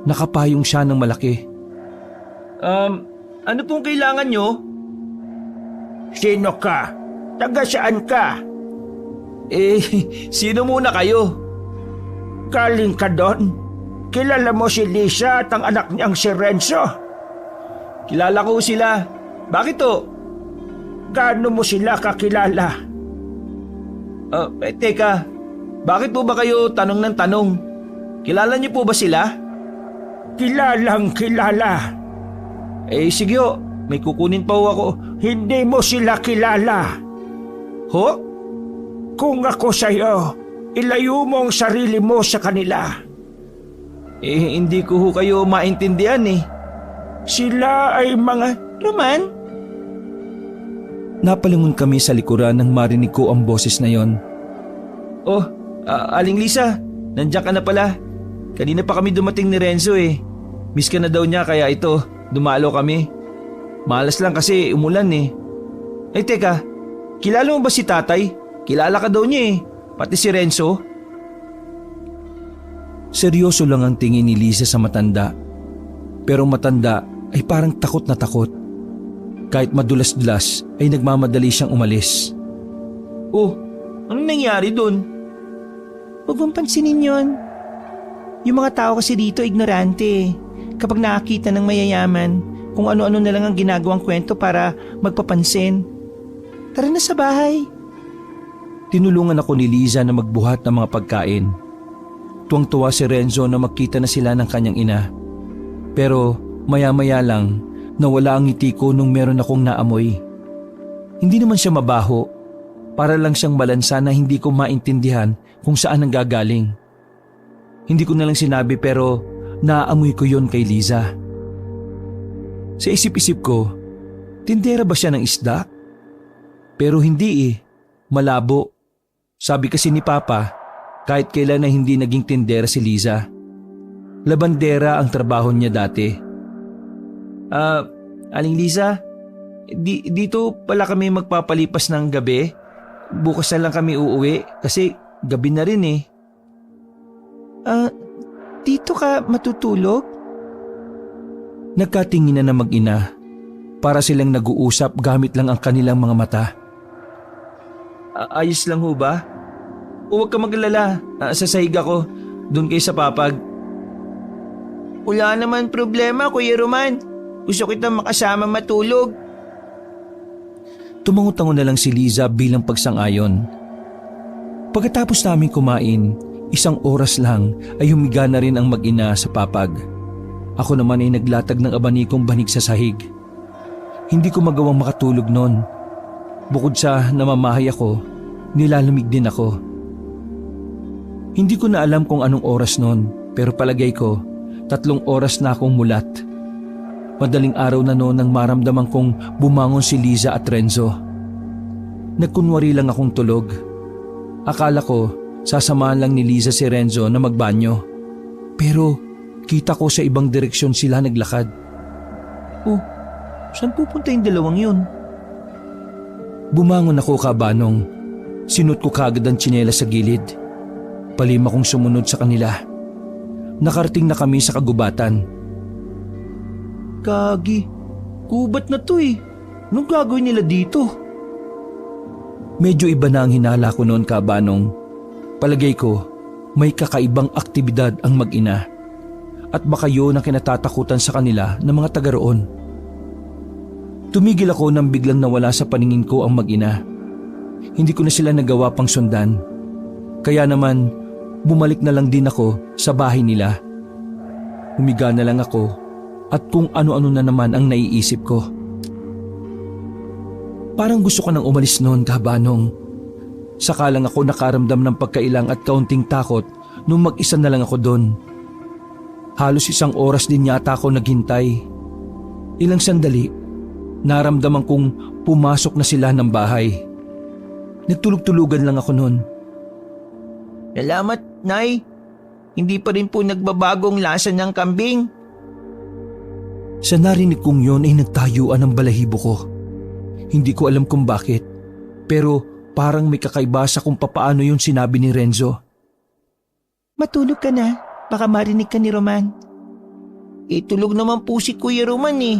Nakapayong siya ng malaki. Ano pong kailangan nyo? Sino ka? Taga saan ka? Sino muna kayo? Galing ka doon? Kilala mo si Lisa at ang anak niyang si Renzo? Kilala ko sila. Bakit to? Gaano mo sila kakilala? Teka, bakit po ba kayo tanong ng tanong? Kilala niyo po ba sila? Kilalang kilala. Sige ho, may kukunin pa ho ako. Hindi mo sila kilala. Ho? Kung ako sa'yo, ilayo mo ang sarili mo sa kanila. Hindi ko ho kayo maintindihan eh. Sila ay mga... Roman? Napalingon kami sa likuran nang marinig ko ang boses na yon. Aling Lisa, nandiyan ka na pala. Kanina pa kami dumating ni Renzo eh. Miss ka na daw niya kaya ito, dumalo kami. Malas lang kasi umulan eh. Teka, kilala mo ba si tatay? Kilala ka daw niya eh, pati si Renzo. Seryoso lang ang tingin ni Lisa sa matanda. Pero matanda ay parang takot na takot. Kahit madulas-dulas ay nagmamadali siyang umalis. Anong nangyari dun? Huwag mong pansinin yun. Yung mga tao kasi dito ignorante. Kapag nakakita ng mayayaman, kung ano-ano na lang ang ginagawang kwento para magpapansin. Tara na sa bahay. Tinulungan ako ni Liza na magbuhat ng mga pagkain. Tuwang-tuwa si Renzo na makita na sila ng kanyang ina. Pero maya-maya lang nawala ang ngiti ko nung meron akong naamoy. Hindi naman siya mabaho. Para lang siyang malansa na hindi ko maintindihan kung saan ang gagaling. Hindi ko na lang sinabi pero naaamoy ko yon kay Liza. Sa isip-isip ko, tindera ba siya ng isda? Pero hindi eh, malabo. Sabi kasi ni Papa, kahit kailan na hindi naging tindera si Liza. Labandera ang trabaho niya dati. Aling Lisa, dito pala kami magpapalipas ng gabi. Bukas na lang kami uuwi kasi gabi na rin eh. Dito ka matutulog? Nagkatingin na mag-ina. Para silang nag-uusap gamit lang ang kanilang mga mata. Ayos lang ho ba? Huwag ka maglala, sasahig ako. Doon kayo sa papag. Wala naman problema, Kuya Roman. Gusto kita makasama matulog. Tumango-tango na lang si Liza bilang pagsang-ayon. Pagkatapos namin kumain, 1 oras lang ay humiga na rin ang mag-ina sa papag. Ako naman ay naglatag ng abanikong banig sa sahig. Hindi ko magawang makatulog noon. Bukod sa namamahay ako, nilalamig din ako. Hindi ko na alam kung anong oras noon, pero palagay ko 3 oras na akong mulat. Madaling araw na noon nang maramdaman kong bumangon si Liza at Renzo. Nagkunwari lang akong tulog. Akala ko sasamahan lang ni Liza si Renzo na magbanyo. Pero kita ko sa ibang direksyon sila naglakad. Saan pupunta yung dalawang yun? Bumangon ako kabanong. Sinuot ko kaagad ang tsinelas sa gilid. Palima kong sumunod sa kanila. Nakarating na kami sa kagubatan. Gagi, gubat na to eh. Anong gagawin nila dito? Medyo iba na ang hinala ko noon, Kabanong. Palagay ko, may kakaibang aktibidad ang mag-ina. At baka yun ang kinatatakutan sa kanila ng mga taga roon. Tumigil ako nang biglang nawala sa paningin ko ang mag-ina. Hindi ko na sila nagawa pang sundan. Kaya naman, bumalik na lang din ako sa bahay nila. Humiga na lang ako at kung ano-ano na naman ang naiisip ko. Parang gusto ko nang umalis noon, Kabanong. Saka lang ako nakaramdam ng pagkailang at kaunting takot nung mag-isa na lang ako doon. Halos 1 oras din yata ako naghintay. Ilang sandali, naramdaman kong pumasok na sila ng bahay. Nagtulog-tulugan lang ako noon. Salamat, Nay. Hindi pa rin po nagbabagong lasa ng kambing. Sa narinig kong yon ay nagtayuan ang balahibo ko. Hindi ko alam kung bakit, pero parang may kakaiba sa kung papaano yun sinabi ni Renzo. Matulog ka na. Baka marinig ka ni Roman. Tulog naman po si Kuya Roman eh.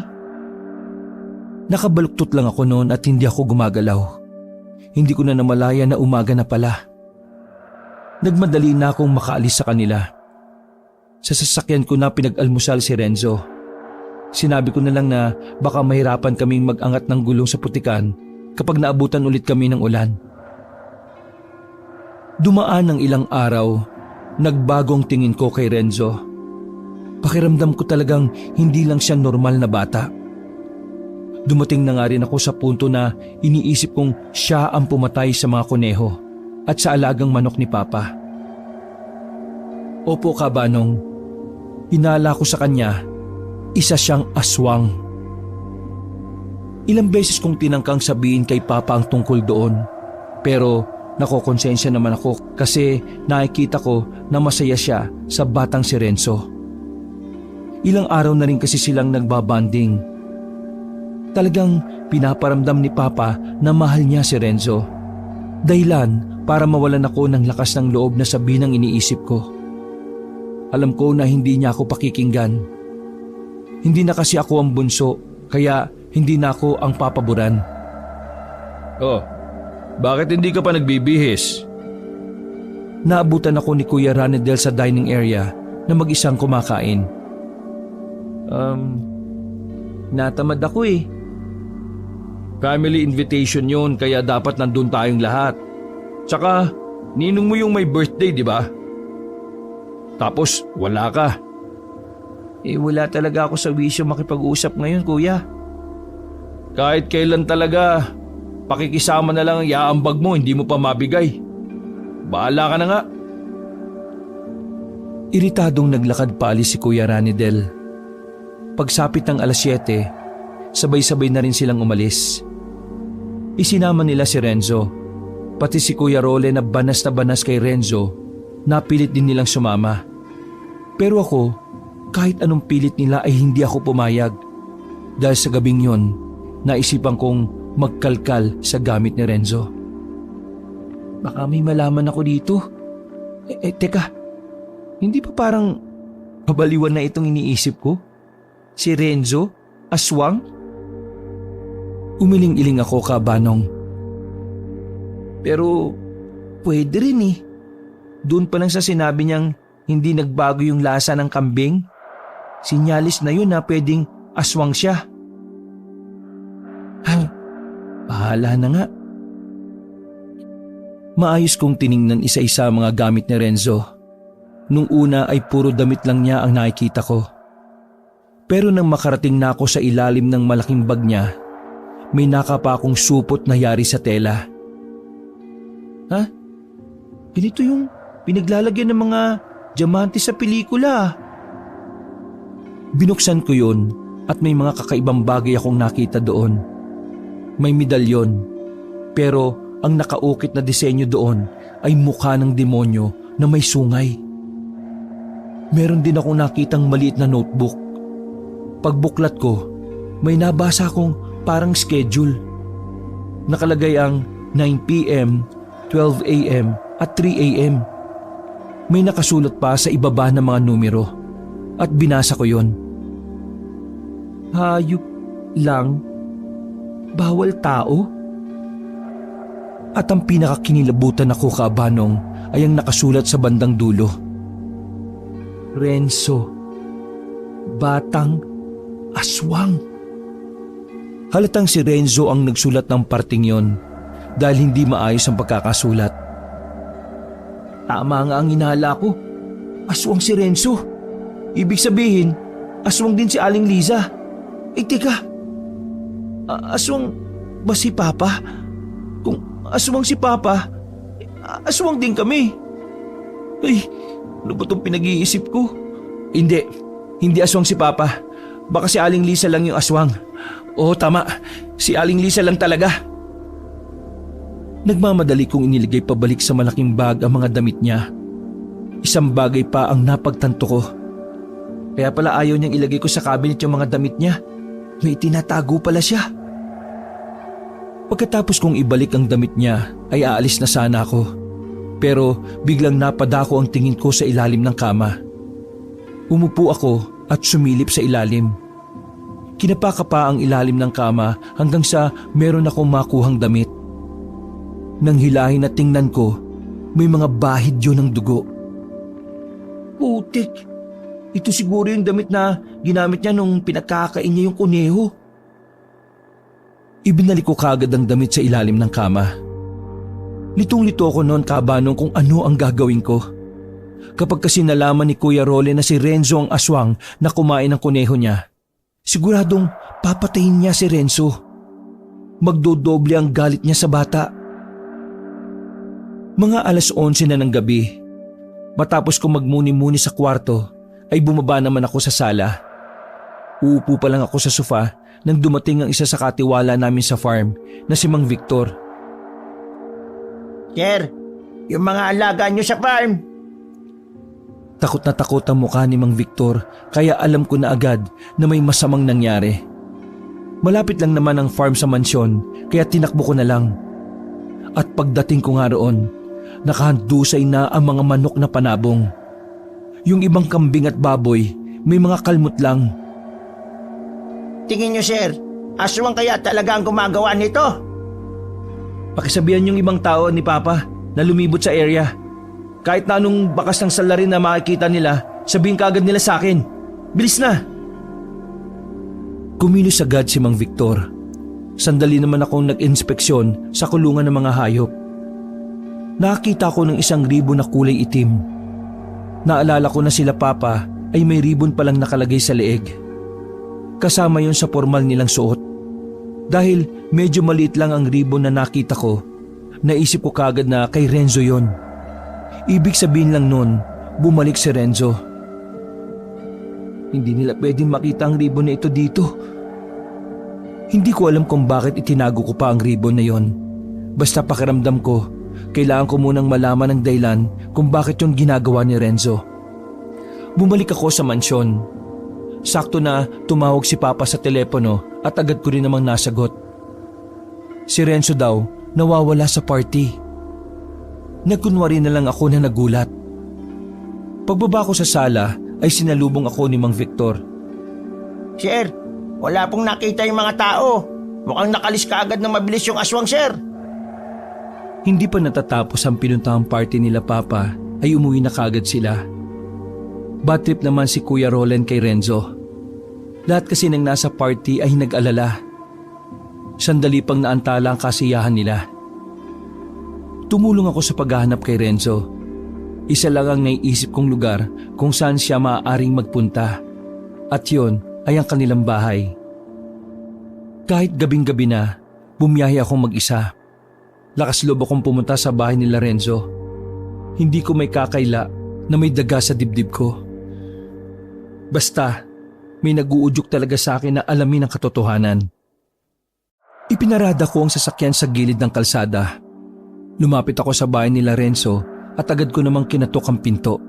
Nakabaluktot lang ako noon at hindi ako gumagalaw. Hindi ko na namalaya na umaga na pala. Nagmadali na akong makaalis sa kanila. Sa sasakyan ko na pinag-almusal si Renzo. Sinabi ko na lang na baka mahirapan kaming mag-angat ng gulong sa putikan kapag naabutan ulit kami ng ulan. Dumaan ng ilang araw, nagbagong tingin ko kay Renzo. Pakiramdam ko talagang hindi lang siya normal na bata. Dumating na nga rin ako sa punto na iniisip kong siya ang pumatay sa mga kuneho at sa alagang manok ni Papa. Opo, Kabanong. Hinala ko sa kanya, isa siyang aswang. Ilang beses kong tinangkang sabihin kay Papa ang tungkol doon, pero nakokonsensya naman ako kasi nakikita ko na masaya siya sa batang si Renzo. Ilang araw na rin kasi silang nagbabanding. Talagang pinaparamdam ni Papa na mahal niya si Renzo. Dahilan para mawalan ako ng lakas ng loob na sabihin ang iniisip ko. Alam ko na hindi niya ako pakikinggan. Hindi na kasi ako ang bunso, kaya hindi na ako ang papaboran. Oh, bakit hindi ka pa nagbibihis? Naabutan ako ni Kuya Ranedel sa dining area na mag-isang kumakain. Natamad ako eh. Family invitation yun kaya dapat nandun tayong lahat. Tsaka, ninong mo yung may birthday, di ba? Tapos, wala ka. Wala talaga ako sa wisyo makipag-usap ngayon, Kuya. Kahit kailan talaga, pakikisama na lang ang iaambag mo, hindi mo pa mabigay. Bahala ka na nga. Iritadong naglakad paalis si Kuya Ranedel. Pagsapit ng 7:00, sabay-sabay na rin silang umalis. Isinama nila si Renzo, pati si Kuya Role na banas kay Renzo, napilit din nilang sumama. Pero ako, kahit anong pilit nila ay hindi ako pumayag. Dahil sa gabing yon, naisipan kong magkalkal sa gamit ni Renzo. Baka may malaman ako dito. Teka, hindi pa parang kabaliwan na itong iniisip ko? Si Renzo? Aswang? Umiling-iling ako, Kabanong. Pero pwede rin eh. Doon pa lang sa sinabi niyang hindi nagbago yung lasa ng kambing, sinyalis na yun na pwedeng aswang siya. Ay, bahala na nga. Maayos kong tiningnan isa-isa ang mga gamit ni Renzo. Nung una ay puro damit lang niya ang nakikita ko. Pero nang makarating na ako sa ilalim ng malaking bag niya, may nakapa akong supot na yari sa tela. Ha? Ganito yung pinaglalagyan ng mga diamante sa pelikula. Binuksan ko yun at may mga kakaibang bagay akong nakita doon. May medalyon, pero ang nakaukit na disenyo doon ay mukha ng demonyo na may sungay. Meron din akong nakitang maliit na notebook. Pagbuklat ko, may nabasa akong parang schedule. Nakalagay ang 9 p.m. 12 a.m. at 3 a.m. May nakasulat pa sa ibaba ng mga numero at binasa ko yon. Hayop lang, bawal tao? At ang pinakakinilabutan ako kaabanong ay ang nakasulat sa bandang dulo. Renzo, batang aswang. Halatang si Renzo ang nagsulat ng parting yon dahil hindi maayos ang pagkakasulat. Tama nga ang inala ko. Aswang si Renzo. Ibig sabihin, aswang din si Aling Liza. Teka. Aswang ba si Papa? Kung aswang si Papa, aswang din kami. Ay, ano ba itong pinag-iisip ko? Hindi aswang si Papa. Baka si Aling Liza lang yung aswang. Oo, tama. Si Aling Liza lang talaga. Nagmamadali kong iniligay pabalik sa malaking bag ang mga damit niya. Isang bagay pa ang napagtanto ko. Kaya pala ayaw niyang ilagay ko sa cabinet yung mga damit niya. May tinatago pala siya. Pagkatapos kong ibalik ang damit niya ay aalis na sana ako. Pero biglang napadako ang tingin ko sa ilalim ng kama. Umupo ako at sumilip sa ilalim. Kinapaka pa ang ilalim ng kama hanggang sa meron akong makuhang damit. Nang hilahin at tingnan ko, may mga bahid yun ng dugo. Putik, ito siguro yung damit na ginamit niya nung pinagkakain niya yung kuneho. Ibinalik ko kagad ang damit sa ilalim ng kama. Litong-lito ko noon kabanong kung ano ang gagawin ko. Kapag kasi nalaman ni Kuya Role na si Renzo ang aswang na kumain ng kuneho niya, siguradong papatayin niya si Renzo. Magdodoble ang galit niya sa bata. Mga 11:11 na ng gabi. Matapos ko magmuni-muni sa kwarto, ay bumaba naman ako sa sala. Uupo pa lang ako sa sofa nang dumating ang isa sa katiwala namin sa farm na si Mang Victor. Sir, yung mga alaga niyo sa farm. Takot na takot ang mukha ni Mang Victor kaya alam ko na agad na may masamang nangyari. Malapit lang naman ang farm sa mansyon kaya tinakbo ko na lang. At pagdating ko nga roon, nakahandusay na ang mga manok na panabong. Yung ibang kambing at baboy, may mga kalmot lang. Tingin niyo sir, aswang kaya talaga ang gumagawa nito? Pakisabihan yung ibang tao ni Papa na lumibot sa area. Kahit na anong bakas ng salarin na makikita nila, sabihin kaagad nila sa akin. Bilis na! Kumilos agad si Mang Victor. Sandali naman akong nag-inspeksyon sa kulungan ng mga hayop. Nakakita ko ng isang ribon na kulay itim. Naalala ko na sila Papa ay may ribon palang nakalagay sa leeg. Kasama yon sa formal nilang suot. Dahil medyo maliit lang ang ribon na nakita ko, naisip ko kagad na kay Renzo yon. Ibig sabihin lang nun, bumalik si Renzo. Hindi nila pwedeng makita ang ribon na ito dito. Hindi ko alam kung bakit itinago ko pa ang ribon na yon. Basta pakiramdam ko, kailangan ko munang malaman ang dahilan kung bakit yung ginagawa ni Renzo. Bumalik ako sa mansyon. Sakto na tumawag si Papa sa telepono at agad ko rin namang nasagot. Si Renzo daw nawawala sa party. Nagkunwari na lang ako na nagulat. Pagbaba ko sa sala ay sinalubong ako ni Mang Victor. Sir, wala pong nakita yung mga tao. Mukhang nakalis ka agad na mabilis yung aswang sir. Hindi pa natatapos ang pinuntahang party nila Papa ay umuwi na kagad sila. Bad trip naman si Kuya Roland kay Renzo. Lahat kasi nang nasa party ay nag-alala. Sandali pang naantala ang kasiyahan nila. Tumulong ako sa paghahanap kay Renzo. Isa lang ang naiisip kong lugar kung saan siya maaaring magpunta. At yon ay ang kanilang bahay. Kahit gabing-gabi na, bumiyahe akong mag-isa. Lakas loob akong pumunta sa bahay nila Renzo. Hindi ko may kakaila na may daga sa dibdib ko. Basta, may nag-uudyok talaga sa akin na alamin ang katotohanan. Ipinarada ko ang sasakyan sa gilid ng kalsada. Lumapit ako sa bahay nila Renzo at agad ko namang kinatok ang pinto.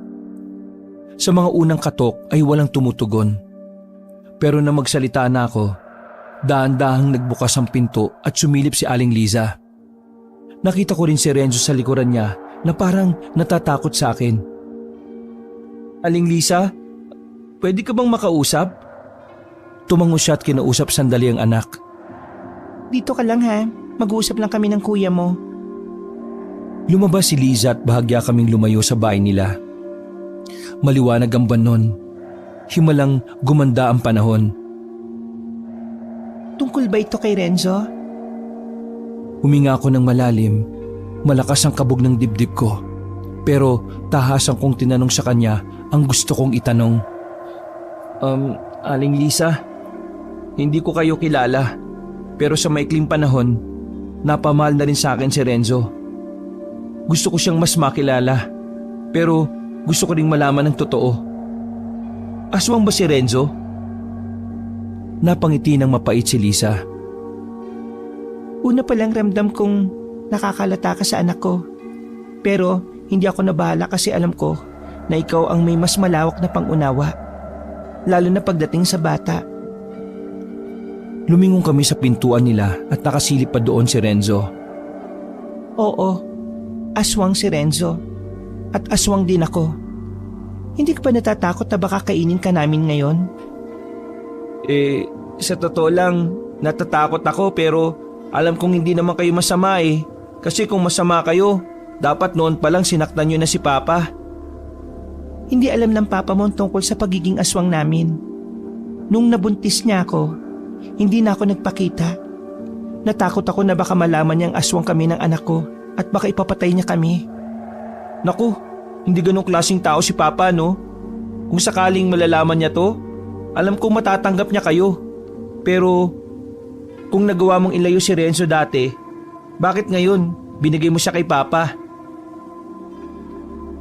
Sa mga unang katok ay walang tumutugon. Pero nang magsalita na ako, dahan-dahang nagbukas ang pinto at sumilip si Aling Liza. nakita ko rin si Renzo sa likuran niya na parang natatakot sa akin. Aling Lisa, pwede ka bang makausap? Tumango siya at kinausap sandali ang anak. Dito ka lang ha, mag-uusap lang kami ng kuya mo. Lumabas si Liza at bahagya kaming lumayo sa bahay nila. Maliwanag ang buwan nun. Himalang gumanda ang panahon. Tungkol ba ito kay Renzo? Huminga ako ng malalim. Malakas ang kabog ng dibdib ko. Pero tahasan kong tinanong sa kanya ang gusto kong itanong. Aling Lisa, hindi ko kayo kilala. Pero sa maikling panahon, napamahal na rin sa akin si Renzo. Gusto ko siyang mas makilala. Pero gusto ko ring malaman ng totoo. Aswang ba si Renzo? Napangiti ng mapait si Lisa. Una pa lang ramdam kong nakakalata ka sa anak ko. Pero hindi ako nabahala kasi alam ko na ikaw ang may mas malawak na pangunawa. Lalo na pagdating sa bata. Lumingon kami sa pintuan nila at nakasilip pa doon si Renzo. Oo, aswang si Renzo. At aswang din ako. Hindi ka ba natatakot na baka kainin ka namin ngayon? Sa totoo lang, natatakot ako pero alam kong hindi naman kayo masama eh. Kasi kung masama kayo, dapat noon pa lang sinaktan nyo na si Papa. Hindi alam ng papa mo tungkol sa pagiging aswang namin. Nung nabuntis niya ako, hindi na ako nagpakita. Natakot ako na baka malaman niyang aswang kami ng anak ko at baka ipapatay niya kami. Naku, hindi ganong klaseng tao si Papa, no? Kung sakaling malalaman niya to, alam kong matatanggap niya kayo. Pero kung nagawa mong ilayo si Renzo dati, bakit ngayon binigay mo siya kay Papa?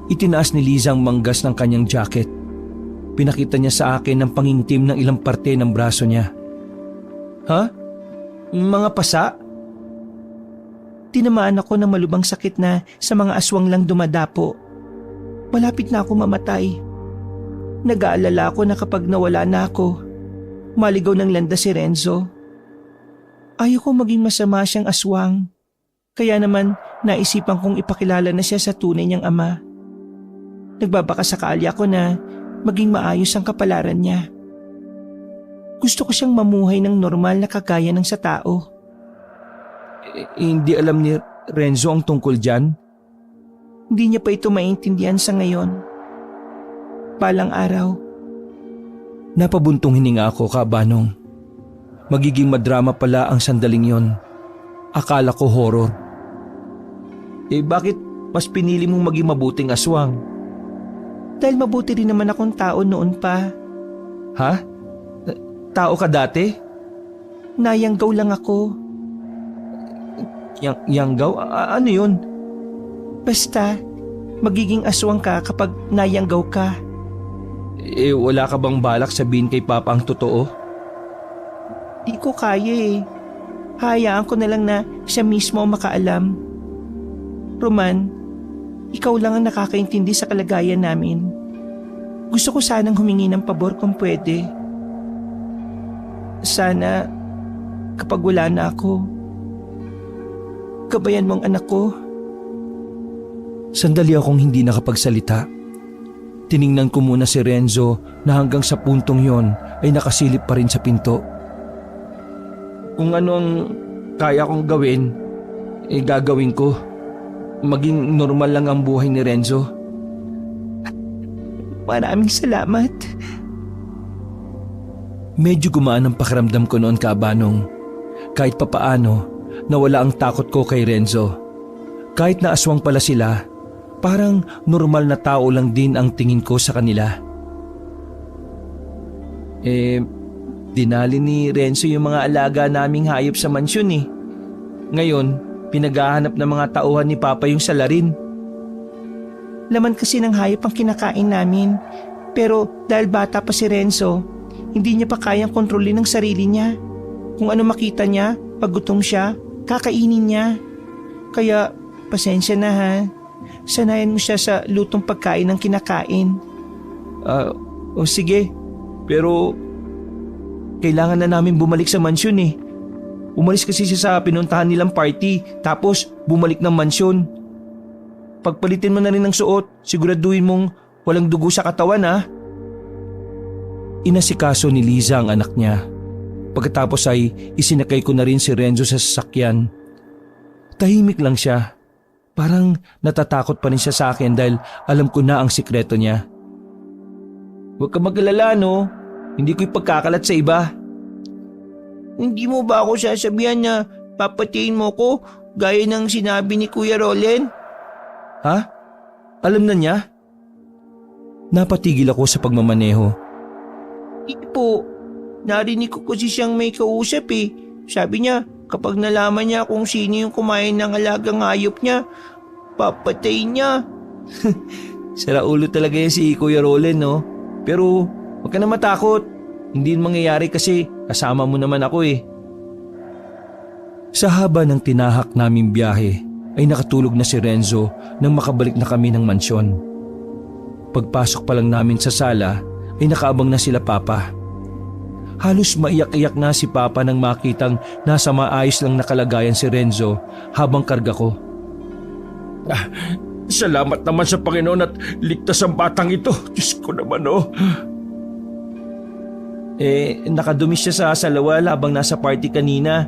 Itinaas ni Liza ang manggas ng kanyang jacket. Pinakita niya sa akin ang pangingitim ng ilang parte ng braso niya. Ha? Mga pasa? Tinamaan ako ng malubang sakit na sa mga aswang lang dumadapo. Malapit na ako mamatay. Nag-aalala ako na kapag nawala na ako, maligaw ng landas si Renzo. Ayaw ko maging masama siyang aswang. Kaya naman naisipan kong ipakilala na siya sa tunay niyang ama. Nagbabakasakali ako na maging maayos ang kapalaran niya. Gusto ko siyang mamuhay ng normal na kagaya ng sa tao. Hindi alam ni Renzo ang tungkol dyan? Hindi niya pa ito maintindihan sa ngayon. Balang araw. Napabuntong hininga ako, Kabanong. Magiging madrama pala ang sandaling yon. Akala ko horror. Bakit mas pinili mong maging mabuting aswang? Dahil mabuti rin naman akong tao noon pa. Ha? Tao ka dati? Nayanggaw lang ako. Yanggaw? Ano yun? Basta, magiging aswang ka kapag nayanggaw ka. Wala ka bang balak sabihin kay Papa ang totoo? Di ko kaya eh. Hayaan ko na lang na siya mismo ang makaalam. Roman, ikaw lang ang nakakaintindi sa kalagayan namin. Gusto ko sanang humingi ng pabor kung pwede. Sana, kapag wala na ako, gabayan mo ang anak ko. Sandali akong hindi nakapagsalita. Tiningnan ko muna si Renzo na hanggang sa puntong yon ay nakasilip pa rin sa pinto. Kung ano ang kaya kong gawin, gagawin ko. Maging normal lang ang buhay ni Renzo. Maraming salamat. Medyo gumaan ang pakiramdam ko noon, Kabanong. Kahit papaano, nawala ang takot ko kay Renzo. Kahit na aswang pala sila, parang normal na tao lang din ang tingin ko sa kanila. Dinali ni Renzo yung mga alaga naming hayop sa mansyon eh. Ngayon, pinaghahanap ng mga tauhan ni Papa yung salarin. Laman kasi ng hayop ang kinakain namin. Pero dahil bata pa si Renzo, hindi niya pa kayang kontrolin ang sarili niya. Kung ano makita niya, pag gutom siya, kakainin niya. Kaya pasensya na ha. Sanayan mo siya sa lutong pagkain ng kinakain. Sige. Pero kailangan na namin bumalik sa mansyon eh. Umalis kasi siya sa pinuntahan nilang party tapos bumalik ng mansyon. Pagpalitin mo na rin ng suot, siguraduhin mong walang dugo sa katawan ha. Inasikaso ni Liza ang anak niya. Pagkatapos ay isinakay ko na rin si Renzo sa sasakyan. Tahimik lang siya. Parang natatakot pa rin siya sa akin dahil alam ko na ang sikreto niya. Huwag ka mag-alala no, hindi ko ipagkakalat sa iba. Hindi mo ba ako sasabihan na papatayin mo ko gaya ng sinabi ni Kuya Roland? Ha? Alam na niya? Napatigil ako sa pagmamaneho. Hindi po. Narinig ko kasi siyang may kausap eh. Sabi niya, kapag nalaman niya kung sino yung kumain ng alagang hayop niya, papatayin niya. Sira ulo talaga yan si Kuya Roland no? Pero huwag ka na matakot. Hindi mangyayari kasi kasama mo naman ako eh. Sa haba ng tinahak naming biyahe ay nakatulog na si Renzo nang makabalik na kami ng mansyon. Pagpasok pa lang namin sa sala ay nakaabang na sila Papa. Halos maiyak-iyak na si Papa nang makitang nasa maayos lang nakalagayan si Renzo habang karga ko. Salamat naman sa Panginoon at ligtas ang batang ito. Diyos ko naman oh. Nakadumi siya sa salawal habang nasa party kanina.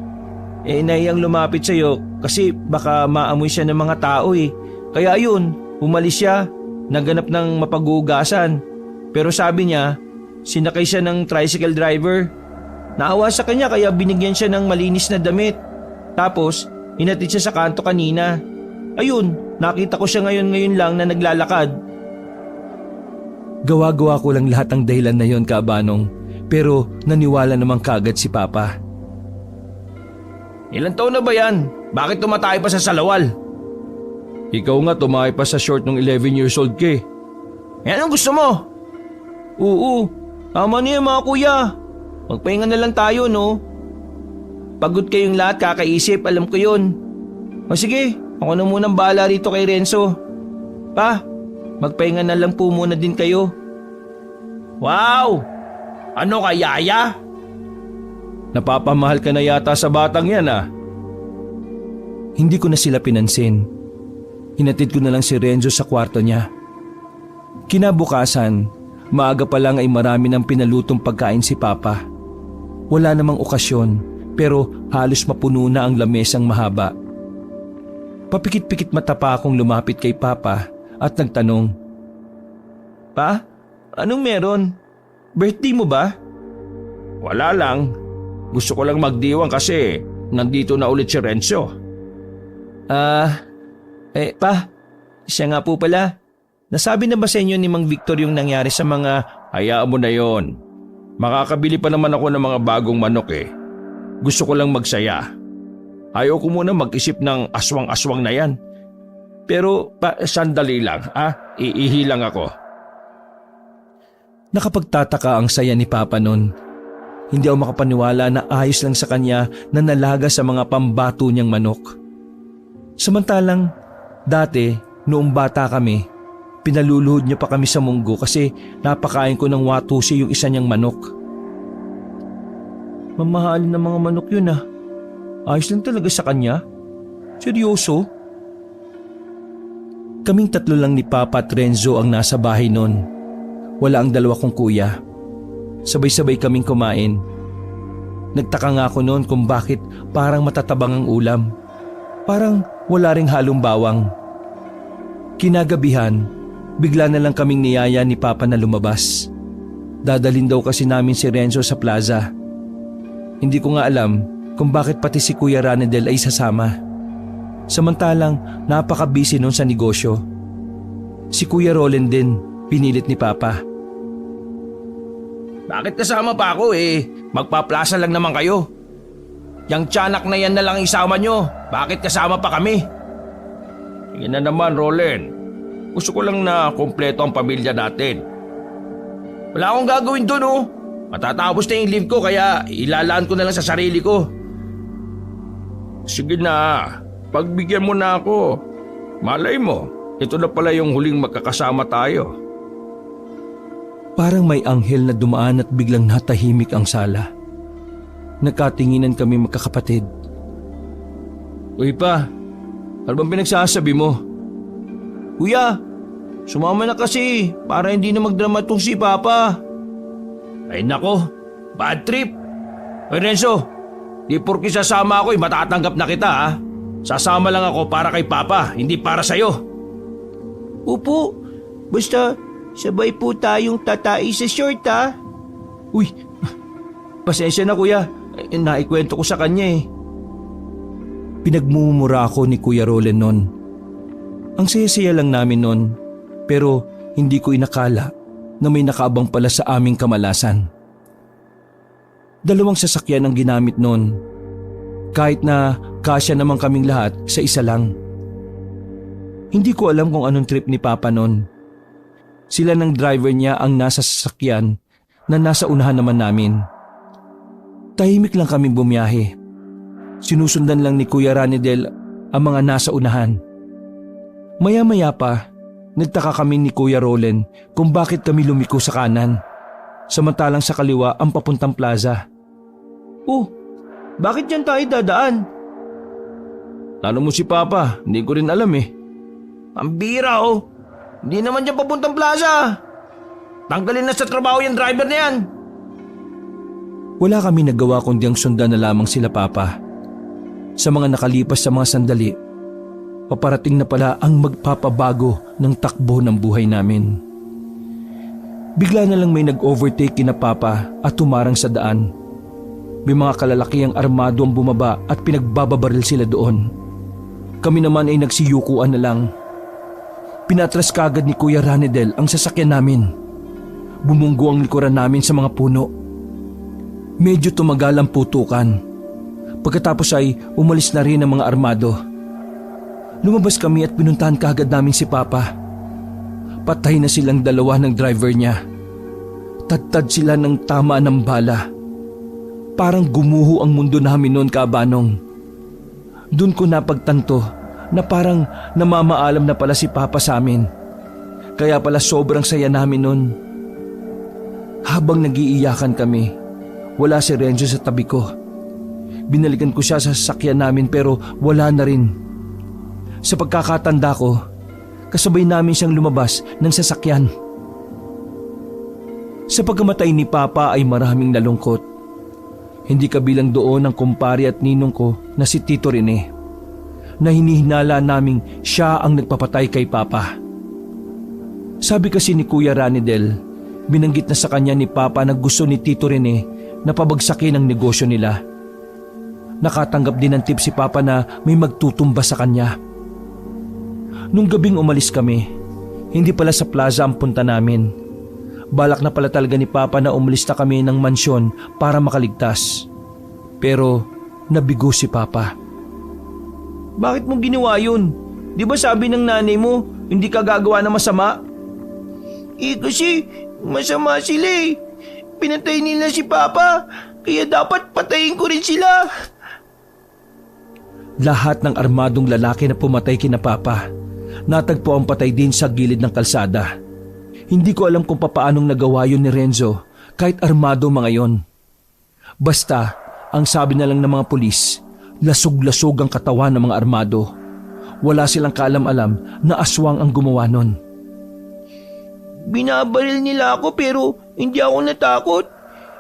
Nahiyang lumapit sa'yo kasi baka maamoy siya ng mga tao eh. Kaya ayun, umalis siya, naganap ng mapag-uugasan. Pero sabi niya, sinakay siya ng tricycle driver. Naawa sa kanya kaya binigyan siya ng malinis na damit. Tapos, hinatid siya sa kanto kanina. Ayun, nakita ko siya ngayon lang na naglalakad. Gawa-gawa ko lang lahat ng dahilan na yon, Kaabanong. Pero naniwala namang kagad si Papa. Ilang taon na ba yan? Bakit tumatay pa sa salawal? Ikaw nga tumakay pa sa short ng 11 years old ka eh. Yan ang gusto mo? Oo, tama na yan mga kuya. Magpahinga na lang tayo no. Pagod kayong lahat kakaisip, alam ko yun. O sige, ako na munang bahala rito kay Renzo. Pa, magpahinga na lang po muna din kayo. Wow! Ano ka, yaya? Napapamahal ka na yata sa batang yan ah. Hindi ko na sila pinansin. Hinatid ko na lang si Renzo sa kwarto niya. Kinabukasan, maaga pa lang ay marami ng pinalutong pagkain si Papa. Wala namang okasyon pero halos mapuno na ang lamesang mahaba. Papikit-pikit mata pa akong lumapit kay Papa at nagtanong, Pa, anong meron? Birthday mo ba? Wala lang. Gusto ko lang magdiwang kasi nandito na ulit si Renzo. Pa, siya nga po pala. Nasabi na ba sa inyo ni Mang Victor yung nangyari sa mga… Hayaan mo na yon. Makakabili pa naman ako ng mga bagong manok eh. Gusto ko lang magsaya. Ayaw ko muna mag-isip ng aswang-aswang na yan. Pero pa, sandali lang iihi lang ako. Nakapagtataka ang saya ni Papa noon. Hindi ako makapaniwala na ayos lang sa kanya na nalaga sa mga pambato niyang manok. Samantalang, dati, noong bata kami, pinaluluhod niya pa kami sa munggo kasi napakain ko ng watusi yung isa niyang manok. Mamahalin ng mga manok yun ah. Ayos lang talaga sa kanya. Seryoso? Kaming tatlo lang ni Papa at Renzo ang nasa bahay noon. Wala ang dalawa kong kuya. Sabay-sabay kaming kumain. Nagtaka nga ako noon kung bakit parang matatabang ang ulam. Parang wala ring halong bawang. Kinagabihan, bigla na lang kaming niyaya ni Papa na lumabas. Dadalhin daw kasi namin si Renzo sa plaza. Hindi ko nga alam kung bakit pati si Kuya Ranedel ay sasama. Samantalang napaka-busy noon sa negosyo. Si Kuya Roland din, pinilit ni Papa. Bakit kasama pa ako eh? Magpaplasa lang naman kayo. Yang tiyanak na yan na lang isama nyo. Bakit kasama pa kami? Sige na naman, Roland. Gusto ko lang na kompleto ang pamilya natin. Wala akong gagawin doon oh. Matatapos na yung leave ko kaya ilalaan ko na lang sa sarili ko. Sige na, pagbigyan mo na ako. Malay mo, ito na pala yung huling magkakasama tayo. Parang may anghel na dumaan at biglang natahimik ang sala. Nagkatinginan kami magkakapatid. Uy pa, ano bang pinagsasabi mo? Kuya, sumama na kasi para hindi na magdrama tong si Papa. Ay nako, bad trip. Uy Renzo, di porki sasama ako matatanggap na kita ha. Sasama lang ako para kay Papa, hindi para sa'yo. Opo, basta sabay po tayong tatai sa short ha. Uy, pasensya na kuya, naikwento ko sa kanya eh. Pinagmumura ako ni Kuya Roland noon. Ang saya-saya lang namin noon, pero hindi ko inakala na may nakaabang pala sa aming kamalasan. 2 sasakyan ang ginamit noon, kahit na kasya naman kaming lahat sa isa lang. Hindi ko alam kung anong trip ni Papa noon. Sila ng driver niya ang nasa sasakyan na nasa unahan naman namin. Tahimik lang kaming bumiyahe. Sinusundan lang ni Kuya Ranidel ang mga nasa unahan. Maya-maya pa, nagtaka kami ni Kuya Roland kung bakit kami lumiko sa kanan, samantalang sa kaliwa ang papuntang plaza. Oh, bakit dyan tayo dadaan? Lalo mo si Papa, hindi ko rin alam eh. Ang bira oh, hindi naman dyan papuntang plaza. Tanggalin na sa trabaho yung driver na yan. Wala kami nagawa kundi ang sundan na lamang sila Papa. Sa mga nakalipas sa mga sandali, paparating na pala ang magpapabago ng takbo ng buhay namin. Bigla na lang may nag-overtake kina Papa at tumarang sa daan. May mga kalalakiang armado ang bumaba at pinagbababaril sila doon. Kami naman ay nagsiyukuan na lang. Pinatras kagad ni Kuya Ranidel ang sasakyan namin. Bumunggo ang likuran namin sa mga puno. Medyo tumagal ang putukan. Pagkatapos ay umalis na rin ang mga armado. Lumabas kami at pinuntahan kaagad namin si Papa. Patay na silang 2 ng driver niya. Tad-tad sila ng tama ng bala. Parang gumuho ang mundo namin noon, Kabanong. Doon ko napagtanto na parang namamaalam na pala si Papa sa amin. Kaya pala sobrang saya namin noon. Habang nagiiyakan kami, wala si Renzo sa tabi ko. Binalikan ko siya sa sasakyan namin pero wala na rin. Sa pagkakatanda ko, kasabay namin siyang lumabas ng sasakyan. Sa pagkamatay ni Papa ay maraming nalungkot. Hindi kabilang doon ang kumpare at ninong ko na si Tito Rene, na hinihinala naming siya ang nagpapatay kay Papa. Sabi kasi ni Kuya Ranidel, binanggit na sa kanya ni Papa na gusto ni Tito Rene na pabagsakin ang negosyo nila. Nakatanggap din ng tip si Papa na may magtutumba sa kanya. Nung gabing umalis kami, hindi pala sa plaza ang punta namin. Balak na pala talaga ni Papa na umalis na kami ng mansyon para makaligtas. Pero nabigo si Papa. Bakit mo ginawa yun? Di ba sabi ng nanay mo, hindi ka gagawa ng masama? Kasi masama sila eh. Pinatay nila si Papa, kaya dapat patayin ko rin sila. Lahat ng armadong lalaki na pumatay kina Papa, natagpo ang patay din sa gilid ng kalsada. Hindi ko alam kung papaanong nagawa yun ni Renzo kahit armado mga yon. Basta, ang sabi na lang ng mga pulis, lasog-lasog ang katawan ng mga armado. Wala silang kaalam-alam na aswang ang gumawa nun. Binabaril nila ako pero hindi ako natakot.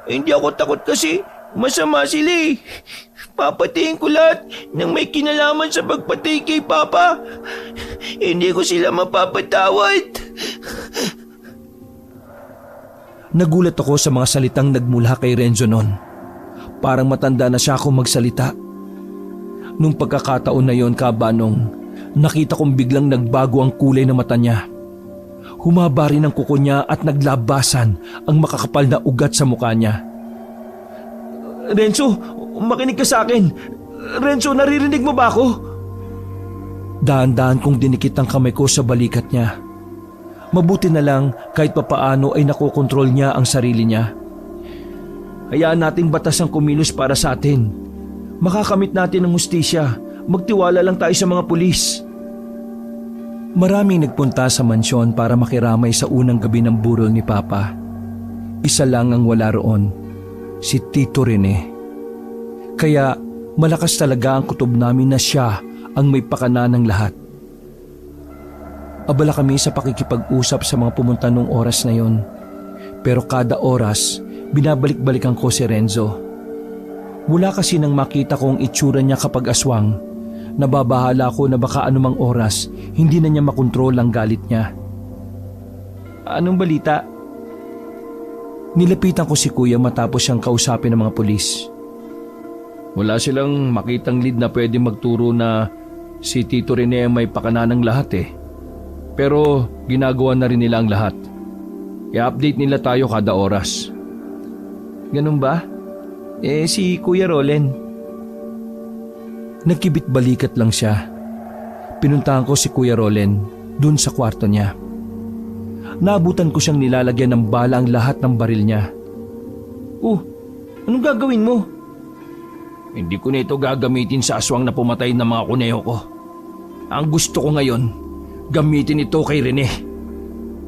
Hindi ako takot kasi masama sila eh. Papatayin ko lahat ng may kinalaman sa pagpatay kay Papa. Hindi ko sila mapapatawad. Nagulat ako sa mga salitang nagmula kay Renzo noon. Parang matanda na siya akong magsalita. Nung pagkakataon na yon, Kabanong, nakita kong biglang nagbago ang kulay ng mata niya. Humaba rin ang kuko niya at naglabasan ang makakapal na ugat sa mukha niya. Renzo, makinig ka sa akin. Renzo, naririnig mo ba ako? Dahan-dahan kong dinikit ang kamay ko sa balikat niya. Mabuti na lang kahit papaano ay nakokontrol niya ang sarili niya. Hayaan nating batas ang kumilos para sa atin. Makakamit natin ang hustisya. Magtiwala lang tayo sa mga pulis. Maraming nagpunta sa mansyon para makiramay sa unang gabi ng burol ni Papa. Isa lang ang wala roon, si Tito Rene. Kaya malakas talaga ang kutob namin na siya ang may pakana ng lahat. Abala kami sa pakikipag-usap sa mga pumunta nung oras na yon. Pero kada oras, binabalik-balikan ko si Renzo. Mula kasi nang makita ko ang itsura niya kapag aswang, nababahala ko na baka anumang oras, hindi na niya makontrol ang galit niya. Anong balita? Nilapitan ko si Kuya matapos siyang kausapin ng mga pulis. Wala silang makitang lead na pwede magturo na si Tito Rene may pakana ng lahat eh. Pero ginagawa na rin nila ang lahat. I-update nila tayo kada oras. Ganun ba? Si Kuya Rolen. Nagkibit balikat lang siya. Pinuntahan ko si Kuya Rolen dun sa kwarto niya. Naabutan ko siyang nilalagyan ng bala ang lahat ng baril niya. Anong gagawin mo? Hindi ko na ito gagamitin sa aswang na pumatay ng mga kuneho ko. Ang gusto ko ngayon, gamitin ito kay Rene.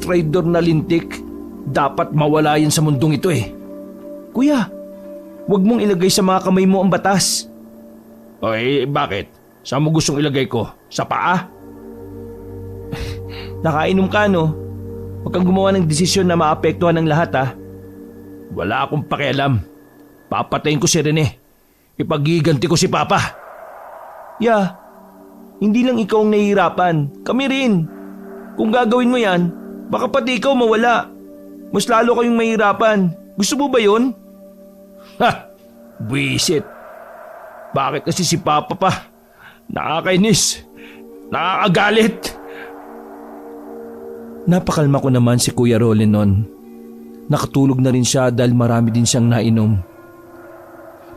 Traitor na lintik, dapat mawala yan sa mundong ito eh. Kuya, huwag mong ilagay sa mga kamay mo ang batas. Bakit? Saan mo gustong ilagay ko? Sa paa? Nakainom ka no? Huwag kang gumawa ng desisyon na maapektuhan ng lahat ha. Wala akong pakialam. Papatayin ko si Rene. Ipagiganti ko si Papa. Hindi lang ikaw ang nahihirapan. Kami rin. Kung gagawin mo yan, baka pati ikaw mawala. Mas lalo kayong mahirapan. Gusto mo ba yun? Buisit. Bakit kasi si Papa pa? Nakakainis. Nakakagalit. Napakalma ko naman si Kuya Rolen noon. Nakatulog na rin siya dahil marami din siyang nainom.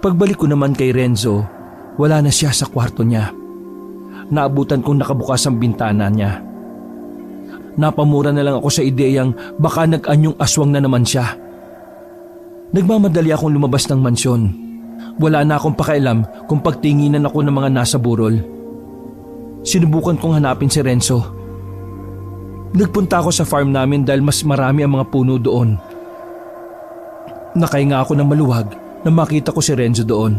Pagbalik ko naman kay Renzo, wala na siya sa kwarto niya. Naabutan kong nakabukas ang bintana niya. Napamura na lang ako sa ideyang baka nag-anyong aswang na naman siya. Nagmamadali akong lumabas ng mansyon. Wala na akong pakialam kung pagtinginan ako ng mga nasa burol. Sinubukan kong hanapin si Renzo. Nagpunta ako sa farm namin dahil mas marami ang mga puno doon. Nakahinga ako ng maluwag na makita ko si Renzo doon.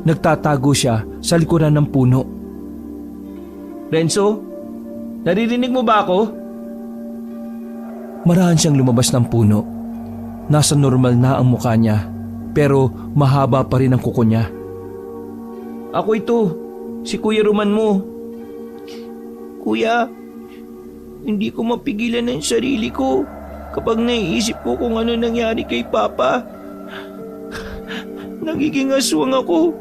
Nagtatago siya sa likuran ng puno. Renzo, naririnig mo ba ako? Marahan siyang lumabas ng puno. Nasa normal na ang mukha niya, pero mahaba pa rin ang kuko niya. Ako ito, si Kuya Roman mo. Kuya, hindi ko mapigilan ang sarili ko kapag naiisip ko kung ano nangyari kay Papa. Nagiging aswang ako.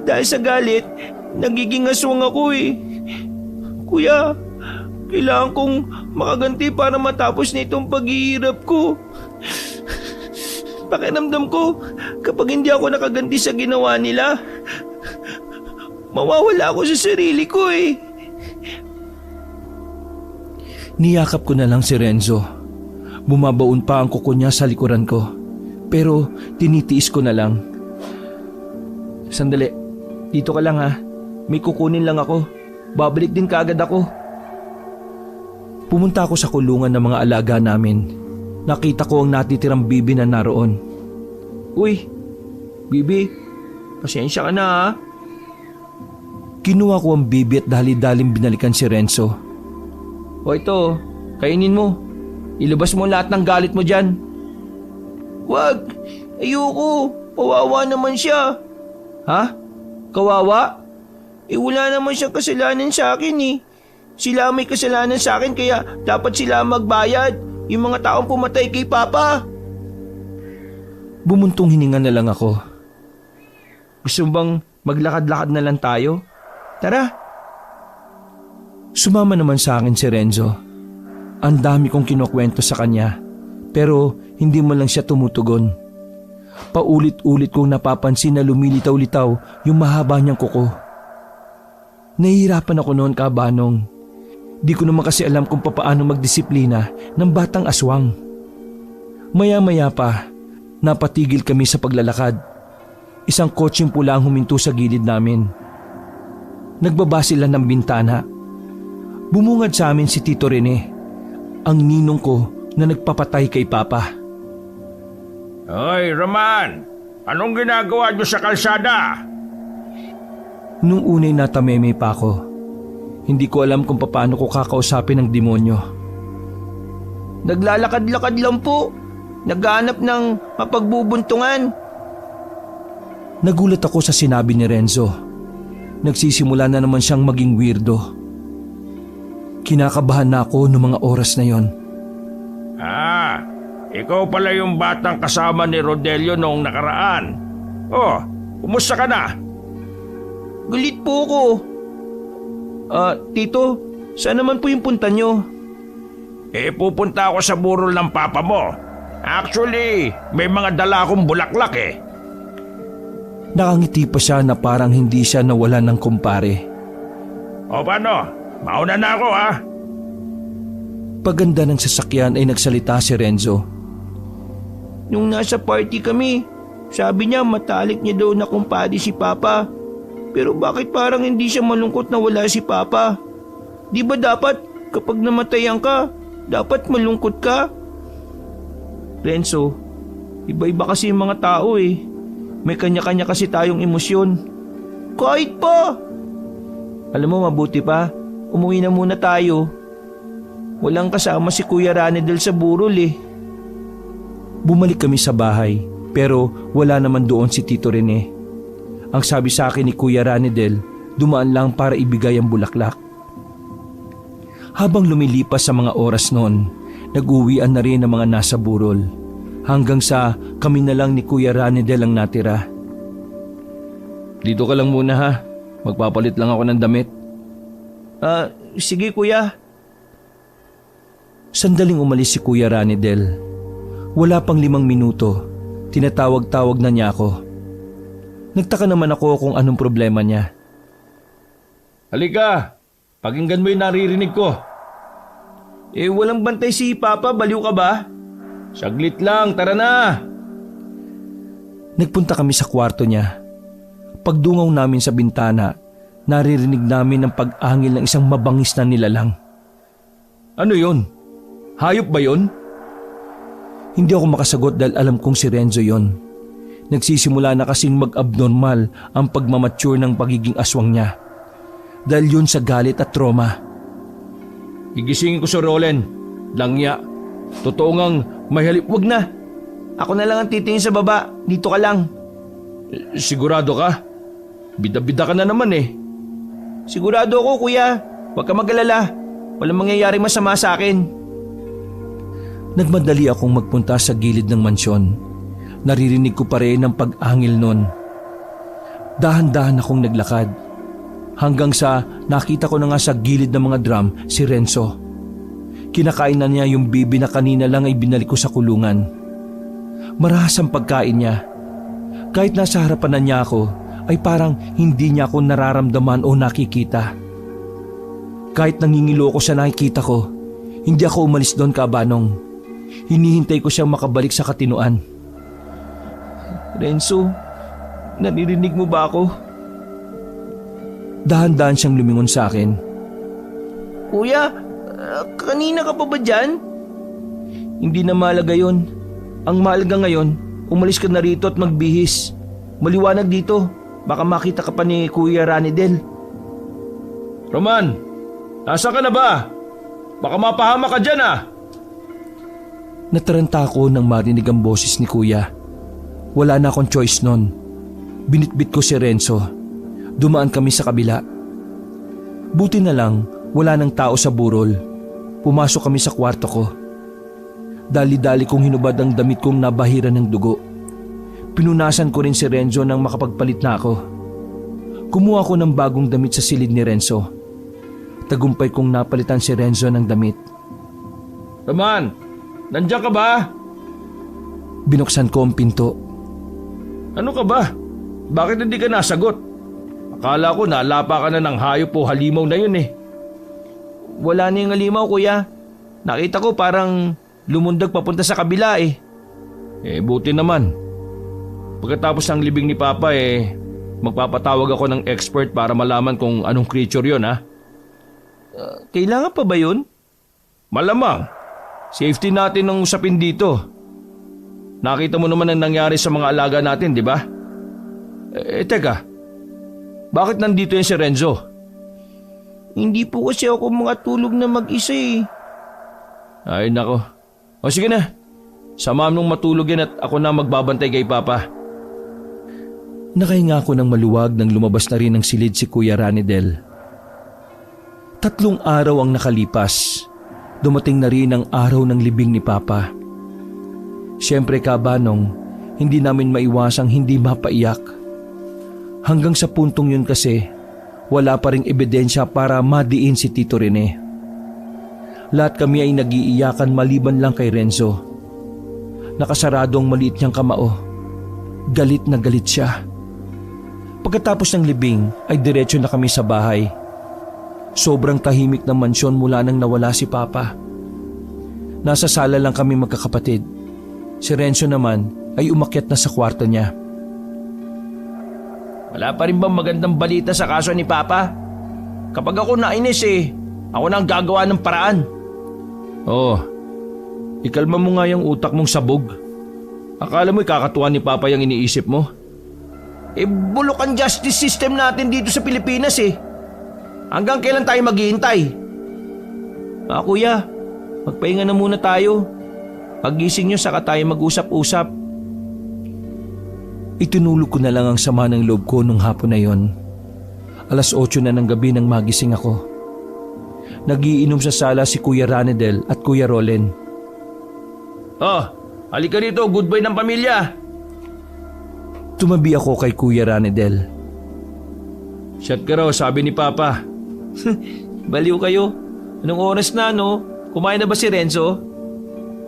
Dahil sa galit, nagiging aswang ako eh. Kuya, kailangan kong makaganti para matapos na itong paghihirap ko. Pakiramdam ko, kapag hindi ako nakaganti sa ginawa nila, mawawala ako sa sarili ko eh. Niyakap ko na lang si Renzo. Bumabaon pa ang kuko niya sa likuran ko. Pero tinitiis ko na lang. Sandali, dito ka lang ha. May kukunin lang ako. Babalik din kaagad ako. Pumunta ako sa kulungan ng mga alaga namin. Nakita ko ang natitirang bibi na naroon. Uy, bibi, pasensya ka na ha. Kinuha ko ang bibi at dali-daling binalikan si Renzo. O ito, kainin mo. Ilabas mo lahat ng galit mo dyan. Wag! Ayoko! Kawawa naman siya! Ha? Kawawa? Wala naman siyang kasalanan sa akin eh. Sila may kasalanan sa akin kaya dapat sila magbayad. Yung mga taong pumatay kay Papa. Bumuntong hininga na lang ako. Gusto bang maglakad-lakad na lang tayo? Tara! Sumama naman sa akin si Renzo. Ang dami kong kinukwento sa kanya. Pero hindi mo lang siya tumutugon. Paulit-ulit kong napapansin na lumilitaw-litaw yung mahaba niyang kuko. Nahihirapan ako noon, Kabanong. Di ko naman kasi alam kung papaano magdisiplina ng batang aswang. Maya-maya pa, napatigil kami sa paglalakad. Isang kotseng pula ang huminto sa gilid namin. Nagbaba sila ng bintana. Bumungad sa amin si Tito Rene, ang ninong ko na nagpapatay kay Papa. Hoy, Roman! Anong ginagawa niyo sa kalsada? Nung unay natameme pa ako, hindi ko alam kung paano ko kakausapin ng demonyo. Naglalakad-lakad lang po. Naghahanap ng mapagbubuntungan. Nagulat ako sa sinabi ni Renzo. Nagsisimula na naman siyang maging weirdo. Kinakabahan na ako noong mga oras na yon. Ikaw pala yung batang kasama ni Rodelio noong nakaraan. Oh, kumusta ka na? Galit po ko. Tito, saan naman po yung punta nyo? Pupunta ako sa burol ng papa mo. Actually, may mga dala akong bulaklak eh. Nakangiti pa siya na parang hindi siya nawala ng kumpare. O paano? Mauna na ako ha? Paganda ng sasakyan ay nagsalita si Renzo. Nung nasa party kami, sabi niya matalik niya daw na kumpare si Papa. Pero bakit parang hindi siya malungkot na wala si Papa? Di ba dapat kapag namatayan ka, dapat malungkot ka? Renzo, iba-iba kasi yung mga tao eh. May kanya-kanya kasi tayong emosyon. Kahit pa! Alam mo, mabuti pa, umuwi na muna tayo. Walang kasama si Kuya Ranedel sa burol eh. Bumalik kami sa bahay pero wala naman doon si Tito Rene. Ang sabi sa akin ni Kuya Ranedel, dumaan lang para ibigay ang bulaklak. Habang lumilipas sa mga oras noon, nag-uwian na rin ang mga nasa burol. Hanggang sa kami na lang ni Kuya Ranedel ang natira. Dito ka lang muna ha. Magpapalit lang ako ng damit. Sige kuya. Sandaling umalis si Kuya Ranedel. Wala pang 5 minuto, tinatawag-tawag na niya ako. Nagtaka naman ako kung anong problema niya. Halika, pakinggan mo yung naririnig ko. Walang bantay si Papa, baliw ka ba? Saglit lang, tara na. Nagpunta kami sa kwarto niya. Pagdungaw namin sa bintana, naririnig namin ang pag-angil ng isang mabangis na nilalang. Ano yun? Hayop ba yun? Hindi ako makasagot dahil alam kong si Renzo yon. Nagsisimula na kasing mag-abnormal ang pagmamature ng pagiging aswang niya. Dahil yun sa galit at trauma. Gigisingin ko si Rolen. Langya. Totoo ngang may halip. Wag na. Ako na lang ang titingin sa baba. Dito ka lang. Sigurado ka? Bida-bida ka na naman eh. Sigurado ako kuya. Huwag ka mag-alala. Walang mangyayari masama sa akin. Nagmadali akong magpunta sa gilid ng mansyon. Naririnig ko pa rin ang pag-angil nun. Dahan-dahan akong naglakad. Hanggang sa nakita ko na nga sa gilid ng mga drum si Renzo. Kinakain na niya yung bibi na kanina lang ay binalik ko sa kulungan. Marahas ang pagkain niya. Kahit nasa harapan na niya ako, ay parang hindi niya ako nararamdaman o nakikita. Kahit nangingilo ko sa nakikita ko, hindi ako umalis doon, Kabanong. Hinihintay ko siyang makabalik sa katinuan. Renzo, naririnig mo ba ako? Dahan-dahan siyang lumingon sa akin. Kuya, kanina ka pa ba dyan? Hindi na mahalaga yun. Ang mahalaga ngayon, umalis ka na rito at magbihis. Maliwanag dito. Baka makita ka pa ni Kuya Ranedel. Roman, nasa ka na ba? Baka mapahama ka dyan ah. Nataranta ako nang marinig ang boses ni Kuya. Wala na akong choice nun. Binitbit ko si Renzo. Dumaan kami sa kabila. Buti na lang, wala nang tao sa burol. Pumasok kami sa kwarto ko. Dali-dali kong hinubad ang damit kong nabahiran ng dugo. Pinunasan ko rin si Renzo nang makapagpalit na ako. Kumuha ko ng bagong damit sa silid ni Renzo. Tagumpay kong napalitan si Renzo ng damit. Roman, nandiyan ka ba? Binuksan ko ang pinto. Ano ka ba? Bakit hindi ka nasagot? Akala ko nalapa ka na ng hayop o halimaw na yun eh. Wala na yung halimaw kuya. Nakita ko parang lumundag papunta sa kabila eh. Buti naman. Pagkatapos ng libing ni Papa magpapatawag ako ng expert para malaman kung anong creature yun ha. Kailangan pa ba yun? Malamang. Safety natin ang usapin dito. Nakita mo naman ang nangyari sa mga alaga natin, di ba? Teka. Bakit nandito yan si Renzo? Hindi po kasi ako makatulog na mag-isa eh. Ay nako. O sige na. Samahan mong matulog yan at ako na magbabantay kay Papa. Nakahinga ako ng maluwag nang lumabas na rin ng silid si Kuya Ranidel. 3 araw ang nakalipas. Dumating na rin ang araw ng libing ni Papa. Siyempre kabanong, hindi namin maiwasang hindi mapaiyak. Hanggang sa puntong yun kasi, wala pa ring ebidensya para madiin si Tito Rene. Lahat kami ay nagiiyakan maliban lang kay Renzo. Nakasarado ang maliit niyang kamao. Galit na galit siya. Pagkatapos ng libing ay diretso na kami sa bahay. Sobrang tahimik ng mansyon mula nang nawala si Papa. Nasa sala lang kami magkakapatid. Si Renzo naman ay umakyat na sa kwarto niya. Wala pa rin bang magandang balita sa kaso ni Papa? Kapag ako nainis ako na ang gagawa ng paraan. Ikalma mo nga yung utak mong sabog. Akala mo ikakatuwa ni Papa yung iniisip mo? Bulok ang justice system natin dito sa Pilipinas Hanggang kailan tayo maghihintay? Kuya, magpahinga na muna tayo. Paggising nyo saka tayo mag-usap-usap. Itinulog ko na lang ang sama ng loob ko nung hapon na yon. 8:00 na ng gabi nang magising ako. Nagiinom sa sala si Kuya Ranidel at Kuya Rolen. Halika rito, good boy ng pamilya. Tumabi ako kay Kuya Ranidel. Shot ka raw, sabi ni Papa. Baliw kayo. Anong oras na Kumain na ba si Renzo?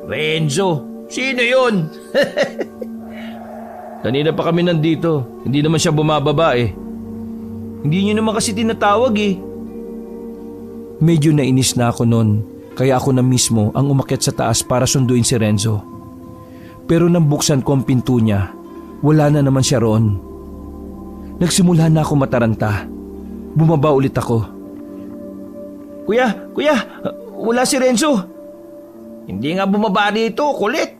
Renzo? Sino yun? Kanina pa kami nandito. Hindi naman siya bumababa Hindi niyo naman kasi tinatawag Medyo nainis na ako noon. Kaya ako na mismo ang umakyat sa taas para sunduin si Renzo. Pero nang buksan ko ang pinto niya, wala na naman siya roon. Nagsimula na ako mataranta. Bumaba ulit ako. Kuya, wala si Renzo. Hindi nga bumaba dito, kulit.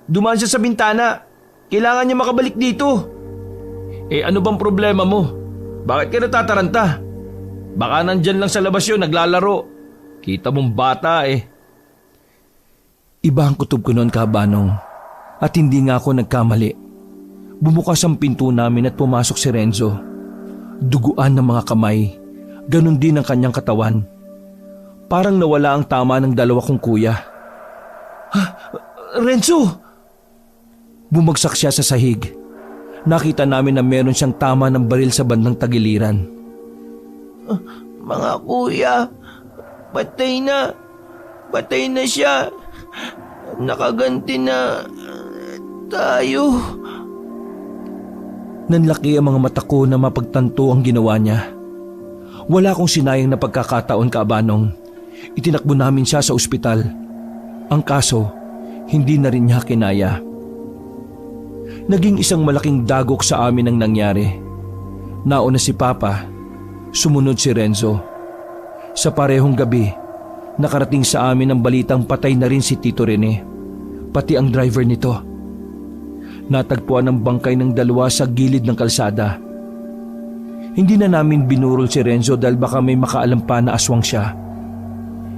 Dumaan siya sa bintana. Kailangan niya makabalik dito. Ano bang problema mo? Bakit ka natataranta? Baka nandyan lang sa labas yun, naglalaro. Kita mong bata Iba ang kutob ko noon, kabanong. At hindi nga ako nagkamali. Bumukas ang pinto namin at pumasok si Renzo. Duguan ng mga kamay. Ganon din ang kanyang katawan. Parang nawala ang tama ng 2 kong kuya. Renzo! Bumagsak siya sa sahig. Nakita namin na meron siyang tama ng baril sa bandang tagiliran. Mga kuya, patay na. Patay na siya. Nakaganti na tayo. Nanlaki ang mga mata ko na mapagtanto ang ginawa niya. Wala akong sinayang na pagkakataon, kaabanong. Itinakbo namin siya sa ospital. Ang kaso, hindi na rin niya kinaya. Naging isang malaking dagok sa amin ang nangyari. Nauna si Papa, sumunod si Renzo. Sa parehong gabi, nakarating sa amin ang balitang patay na rin si Tito Rene, pati ang driver nito. Natagpuan ang bangkay ng 2 sa gilid ng kalsada. Hindi na namin binurol si Renzo dahil baka may makaalam pa na aswang siya.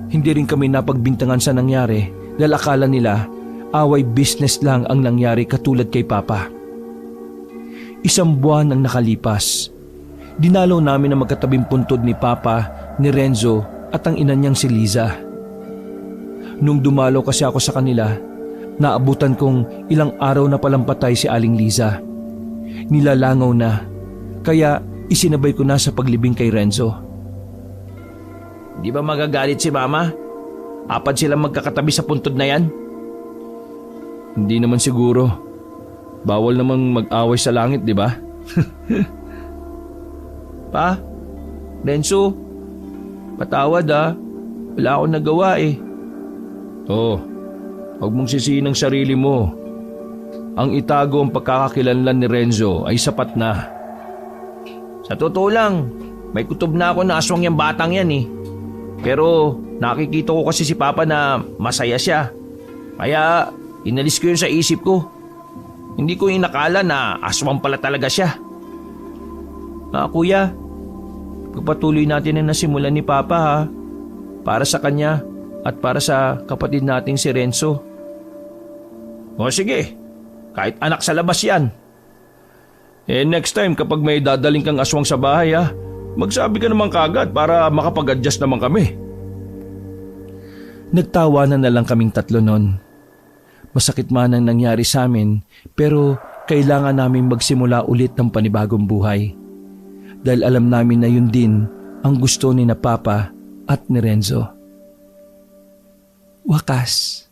Hindi rin kami napagbintangan sa nangyari dahil akala nila away business lang ang nangyari katulad kay Papa. 1 buwan ang nakalipas. Dinalaw namin ang magkatabing puntod ni Papa, ni Renzo at ang ina niyang si Liza. Nung dumalaw kasi ako sa kanila, naabutan kong ilang araw na palang patay si Aling Liza. Nilalangaw na, kaya isinabay ko na sa paglibing kay Renzo. Di ba magagalit si Mama? 4 silang magkakatabi sa puntod na yan? Hindi naman siguro. Bawal namang mag-away sa langit, di ba? Pa, Renzo, patawad Wala akong nagawa Huwag mong sisihin ang sarili mo. Ang itago ang pagkakakilanlan ni Renzo ay sapat na. Sa totoo lang, may kutob na ako na aswang yung batang yan Pero nakikita ko kasi si Papa na masaya siya. Kaya inalis ko yun sa isip ko. Hindi ko inakala na aswang pala talaga siya. Kuya, pagpatuloy natin ang nasimulan ni Papa ha. Para sa kanya at para sa kapatid nating si Renzo. O sige, kahit anak sa labas yan. Next time kapag may dadaling kang aswang sa bahay ha, magsabi ka naman kagad para makapag-adjust naman kami. Nagtawanan na lang kaming tatlo nun. Masakit man ang nangyari sa amin pero kailangan namin magsimula ulit ng panibagong buhay. Dahil alam namin na yun din ang gusto ni na Papa at ni Renzo. Wakas.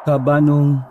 Kabanong